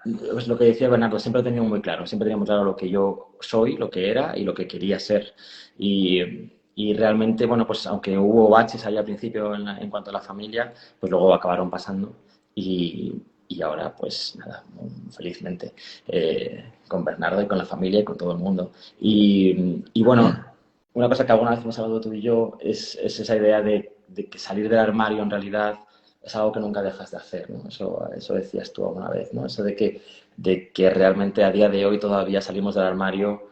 pues lo que decía Bernardo, siempre he tenido muy claro, siempre tenía muy claro lo que yo soy, lo que era y lo que quería ser. Y realmente, bueno, pues aunque hubo baches ahí al principio en cuanto a la familia, pues luego acabaron pasando y ahora, pues nada, felizmente con Bernardo y con la familia y con todo el mundo. Y bueno, una cosa que alguna vez hemos hablado tú y yo es esa idea de que salir del armario en realidad es algo que nunca dejas de hacer, ¿no? Eso decías tú alguna vez, ¿no? Eso de que realmente a día de hoy todavía salimos del armario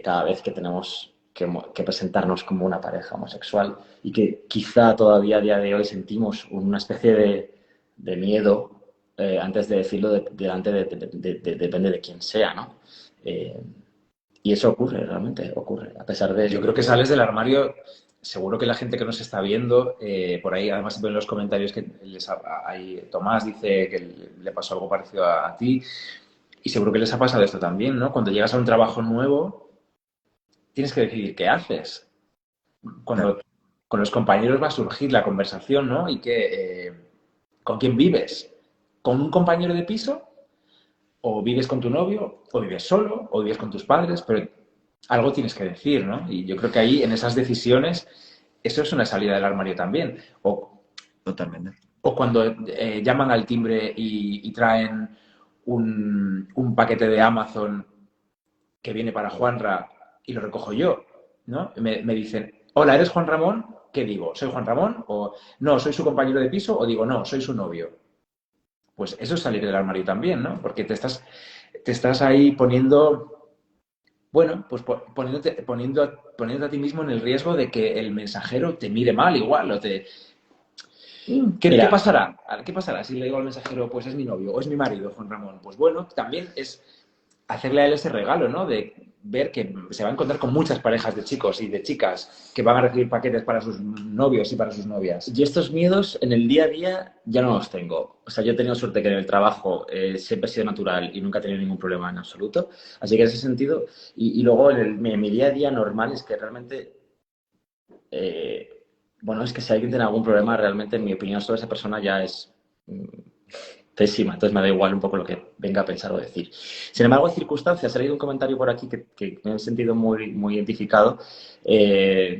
cada vez que tenemos que presentarnos como una pareja homosexual y que quizá todavía a día de hoy sentimos una especie de miedo antes de decirlo delante depende de quién sea, ¿no? Eh, y eso ocurre, realmente ocurre, a pesar de... Yo creo que sales del armario, seguro que la gente que nos está viendo, por ahí además siempre en los comentarios que ahí Tomás dice que le pasó algo parecido a ti, y seguro que les ha pasado esto también, ¿no? Cuando llegas a un trabajo nuevo, tienes que decidir qué haces. Claro, Cuando con los compañeros va a surgir la conversación, ¿no? Y que, ¿con quién vives? ¿Con un compañero de piso? ¿O vives con tu novio? ¿O vives solo? ¿O vives con tus padres? Pero algo tienes que decir, ¿no? Y yo creo que ahí, en esas decisiones, eso es una salida del armario también. totalmente. O cuando llaman al timbre y traen un paquete de Amazon que viene para Juanra y lo recojo yo, ¿no? Me dicen, hola, ¿eres Juan Ramón? ¿Qué digo? ¿Soy Juan Ramón? ¿O no, soy su compañero de piso? ¿O digo, no, soy su novio? Pues eso es salir del armario también, ¿no? Porque te estás ahí poniendo, bueno, pues poniendo a ti mismo en el riesgo de que el mensajero te mire mal igual, o te... ¿Qué Mira, pasará? ¿Qué pasará si le digo al mensajero, pues es mi novio o es mi marido, Juan Ramón? Pues bueno, también es hacerle a él ese regalo, ¿no? De ver que se va a encontrar con muchas parejas de chicos y de chicas que van a recibir paquetes para sus novios y para sus novias. y estos miedos en el día a día ya no los tengo. O sea, yo he tenido suerte que en el trabajo siempre he sido natural y nunca he tenido ningún problema en absoluto. Así que en ese sentido, y luego en mi día a día normal es que realmente, bueno, es que si alguien tiene algún problema, realmente en mi opinión sobre esa persona ya es pésima. Entonces me da igual un poco lo que venga a pensar o decir. Sin embargo, hay circunstancias. He leído un comentario por aquí que me he sentido muy, muy identificado.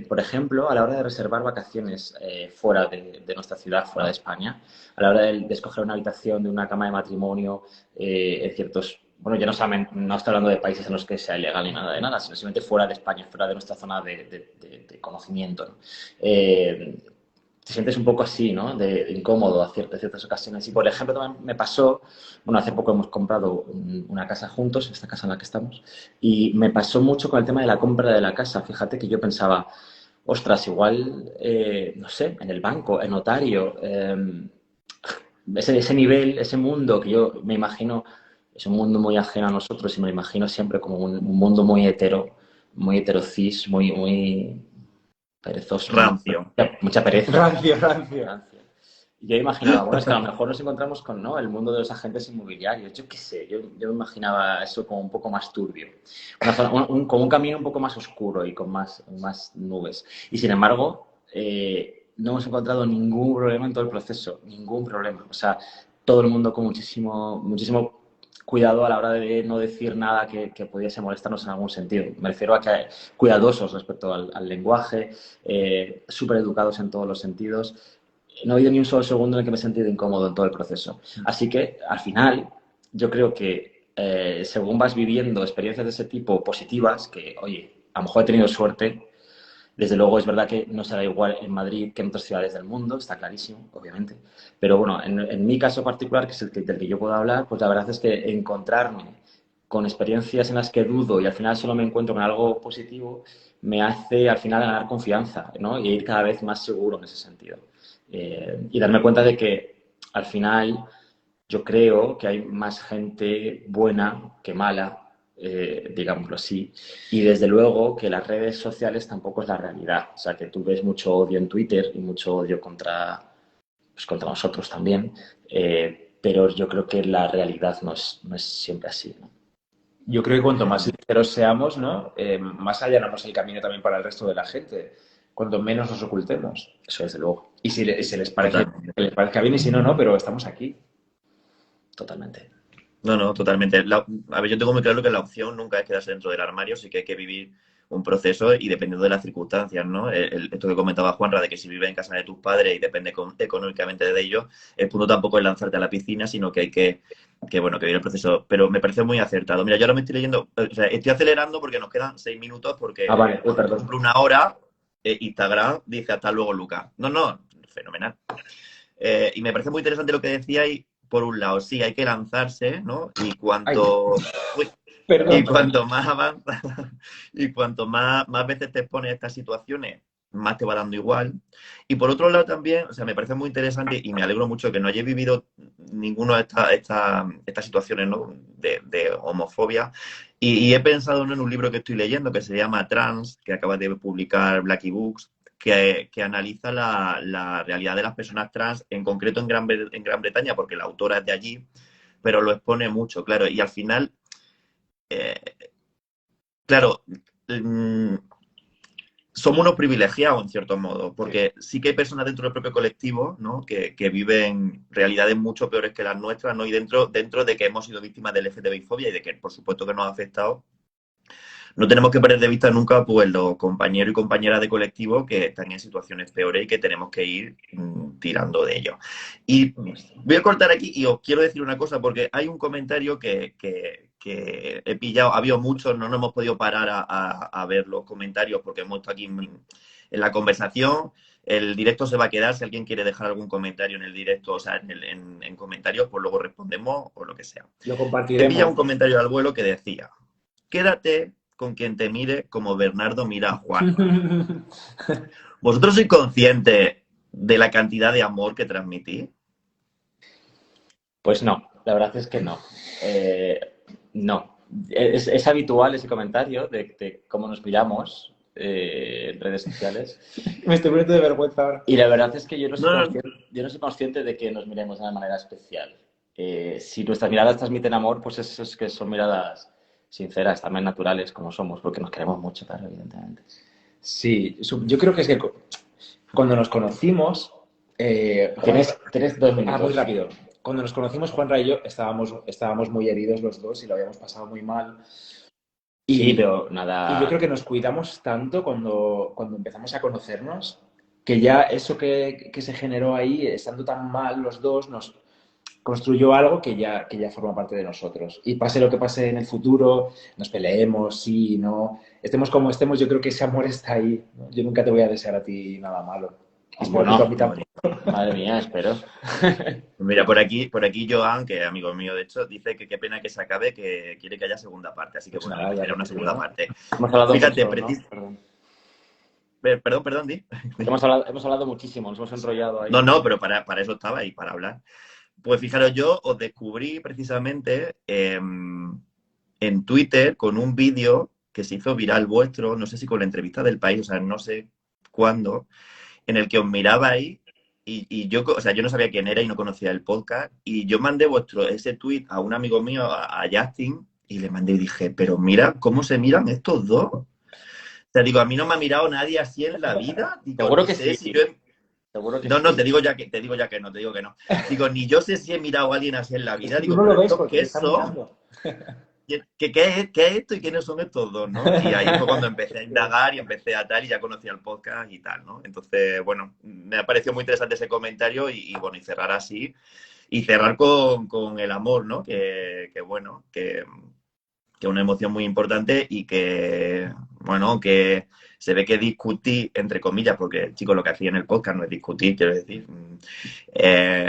Por ejemplo, a la hora de reservar vacaciones fuera de nuestra ciudad, fuera de España, a la hora de escoger una habitación de una cama de matrimonio en ciertos... Bueno, ya no estoy hablando de países en los que sea ilegal ni nada de nada, sino simplemente fuera de España, fuera de nuestra zona de conocimiento, ¿no? Te sientes un poco así, ¿no? De incómodo a ciertas ocasiones. Y, por ejemplo, también me pasó, bueno, hace poco hemos comprado una casa juntos, esta casa en la que estamos, y me pasó mucho con el tema de la compra de la casa. Fíjate que yo pensaba, ostras, igual, no sé, en el banco, en notario, ese nivel, ese mundo que yo me imagino, es un mundo muy ajeno a nosotros y me lo imagino siempre como un mundo muy heterocis, muy perezoso, Rancio. mucha pereza. Rancio, rancio. Y yo imaginaba, bueno, es que a lo mejor nos encontramos con, ¿no?, el mundo de los agentes inmobiliarios. Yo qué sé, yo me imaginaba eso como un poco más turbio. Como un camino un poco más oscuro y con más nubes. Y sin embargo, no hemos encontrado ningún problema en todo el proceso. Ningún problema. O sea, todo el mundo con muchísimo cuidado a la hora de no decir nada que pudiese molestarnos en algún sentido. Me refiero a que cuidadosos respecto al lenguaje, súper educados en todos los sentidos. No ha habido ni un solo segundo en el que me he sentido incómodo en todo el proceso. Así que, al final, yo creo que según vas viviendo experiencias de ese tipo positivas, que, oye, a lo mejor he tenido suerte, desde luego es verdad que no será igual en Madrid que en otras ciudades del mundo, está clarísimo, obviamente. Pero bueno, en mi caso particular, que es del que yo puedo hablar, pues la verdad es que encontrarme con experiencias en las que dudo y al final solo me encuentro con algo positivo, me hace al final ganar confianza, ¿no? Y ir cada vez más seguro en ese sentido. Y darme cuenta de que al final yo creo que hay más gente buena que mala, digámoslo así, y desde luego que las redes sociales tampoco es la realidad. O sea, que tú ves mucho odio en Twitter y mucho odio contra nosotros también, pero yo creo que la realidad no es siempre así, ¿no? Yo creo que cuanto más sinceros seamos, ¿no? Más allanamos el camino también para el resto de la gente. Cuanto menos nos ocultemos. Eso desde luego, Y si les parece, Totalmente. que les parezca bien y si no, no, pero estamos aquí. totalmente. No, no, totalmente. A ver, yo tengo muy claro que la opción nunca es quedarse dentro del armario, sí que hay que vivir un proceso y dependiendo de las circunstancias, ¿no? Esto que comentaba Juanra, de que si vives en casa de tus padres y depende económicamente de ellos, el punto tampoco es lanzarte a la piscina, sino que hay bueno, que vivir el proceso. Pero me parece muy acertado. Mira, yo ahora me estoy leyendo, o sea, estoy acelerando porque nos quedan 6 minutos, Ah, porque vale, cuando perdón. cumplo una hora, Instagram dice hasta luego, Lucas. No, no, fenomenal. Y me parece muy interesante lo que decíais. Por un lado, sí, hay que lanzarse, ¿no? Ay, Uy, y perdón, perdón. cuanto más avanza y cuanto más veces te expones a estas situaciones, más te va dando igual. Y por otro lado también, o sea, me parece muy interesante y me alegro mucho que no hayáis vivido ninguna de estas situaciones, ¿no? de homofobia. Y he pensado, ¿no? en un libro que estoy leyendo que se llama Trans, que acaba de publicar Blackie Books, que analiza la realidad de las personas trans, en concreto en Gran Bretaña, porque la autora es de allí, pero lo expone mucho, claro. Y al final, eh, claro, mm, somos unos privilegiados en cierto modo, Sí. porque sí que hay personas dentro del propio colectivo, ¿no? que viven realidades mucho peores que las nuestras, ¿no? Y dentro de que hemos sido víctimas del LGTBI-fobia y de que, por supuesto, que nos ha afectado. No tenemos que perder de vista nunca pues, los compañeros y compañeras de colectivo que están en situaciones peores y que tenemos que ir tirando de ellos. Y voy a cortar aquí y os quiero decir una cosa, porque hay un comentario que he pillado, ha habido muchos, no nos hemos podido parar a ver los comentarios porque hemos estado aquí en la conversación. El directo se va a quedar, si alguien quiere dejar algún comentario en el directo, o sea, en comentarios, pues luego respondemos o lo que sea. Lo He pillado compartiremos. un comentario al vuelo que decía: quédate con quien te mire como Bernardo mira a Juanra. ¿Vosotros sois conscientes de la cantidad de amor que transmitís? Pues no, la verdad es que no. Eh, no. Es habitual ese comentario de cómo nos miramos en redes sociales. Me estoy poniendo de vergüenza ahora. Y la verdad es que No, no, yo no soy consciente de que nos miremos de una manera especial. Si nuestras miradas transmiten amor, pues es que son miradas sinceras, también naturales, como somos, porque nos queremos mucho, claro, evidentemente. Sí, yo creo que es que cuando nos conocimos, Juan, Tienes 2 minutos. muy rápido. Cuando nos conocimos, Juanra y yo estábamos muy heridos los dos y lo habíamos pasado muy mal. Sí, Y, pero y yo nada. creo que nos cuidamos tanto cuando empezamos a conocernos, que ya eso que se generó ahí, estando tan mal los dos, nos construyó algo que ya forma parte de nosotros. Y pase lo que pase en el futuro, nos peleemos, sí, no, estemos como estemos, yo creo que ese amor está ahí, ¿no? Yo nunca te voy a desear a ti nada malo. Espero que tú a Bueno, mí qué tampoco. bonito. madre mía, espero. Mira, por aquí Joan, que es amigo mío de hecho, dice que qué pena que se acabe, que quiere que haya segunda parte. Así que Pues bueno, nada, ya será lo una segunda termino. parte. Hemos hablado Fíjate, mucho, ¿no? Perdón. perdón, Di. Hemos hablado muchísimo, nos hemos enrollado No, ahí. no, pero para eso estaba ahí, para hablar. Pues fijaros, yo os descubrí precisamente en Twitter con un vídeo que se hizo viral vuestro, no sé si con la entrevista del país, o sea, no sé cuándo, en el que os mirabais y yo, o sea, yo no sabía quién era y no conocía el podcast y yo mandé ese tweet a un amigo mío, a Justin, y le mandé y dije, pero mira cómo se miran estos dos. O sea, digo, a mí no me ha mirado nadie así en la vida. Digo, Seguro ni que sé sí, si yo seguro que no, no, sí. te digo ya que no. Digo, ni yo sé si he mirado a alguien así en la Es vida. que tú Digo, no lo pero ves estos porque te qué están son, mirando. ¿qué es esto y quiénes son estos dos, ¿no? Y ahí fue cuando empecé a indagar y empecé a tal y ya conocía el podcast y tal, ¿no? Entonces, bueno, me ha parecido muy interesante ese comentario bueno, y cerrar así. Y cerrar con el amor, ¿no? Bueno, que es una emoción muy importante y que, bueno, que se ve que discutí, entre comillas, porque, chicos, lo que hacía en el podcast no es discutir, quiero decir,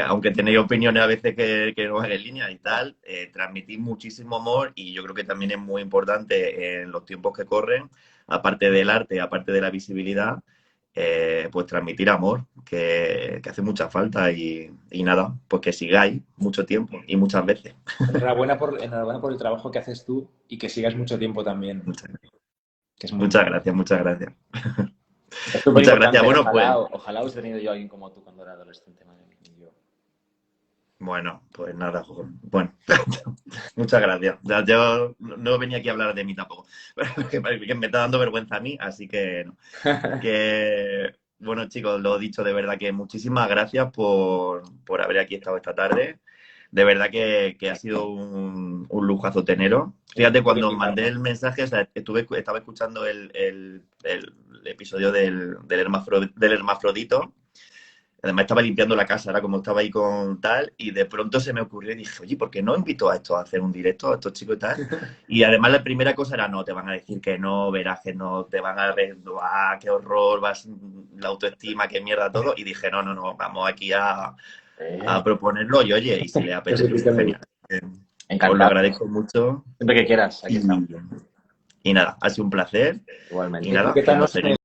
aunque tenéis opiniones a veces que no van en línea y tal, transmitís muchísimo amor y yo creo que también es muy importante en los tiempos que corren, aparte del arte, aparte de la visibilidad, pues transmitir amor, que hace mucha falta y nada, pues que sigáis mucho tiempo y muchas veces. Enhorabuena por el trabajo que haces tú y que sigas mucho tiempo también, Muchas, que es muy muchas importante. gracias, muchas gracias. Es súper Muchas gracias. importante. Bueno, pues, Ojalá hubiese tenido yo a alguien como tú cuando era adolescente, madre mía. Y yo. bueno, pues nada, bueno, muchas gracias. O sea, yo no venía aquí a hablar de mí tampoco, que me está dando vergüenza a mí, así que no. Que, bueno, chicos, lo dicho, de verdad que muchísimas gracias por haber aquí estado esta tarde. De verdad que ha sido un lujazo teneros. Fíjate, cuando os mandé el mensaje, o sea, estaba escuchando el episodio del hermafrodito. Además estaba limpiando la casa, era como estaba ahí con tal, y de pronto se me ocurrió y dije, oye, ¿por qué no invito a estos a hacer un directo, a estos chicos y tal? Y además la primera cosa era, no, te van a decir que no, verás que no, te van a qué horror, la autoestima, qué mierda, todo. Y dije, no, vamos aquí a proponerlo y oye, y si le Pues sí, apetece, pues genial. Os lo Encantado. agradezco mucho Siempre que quieras, aquí y, estamos. y nada, ha sido un placer. Igualmente. Y nada, ¿Qué tal nos nos seguimos.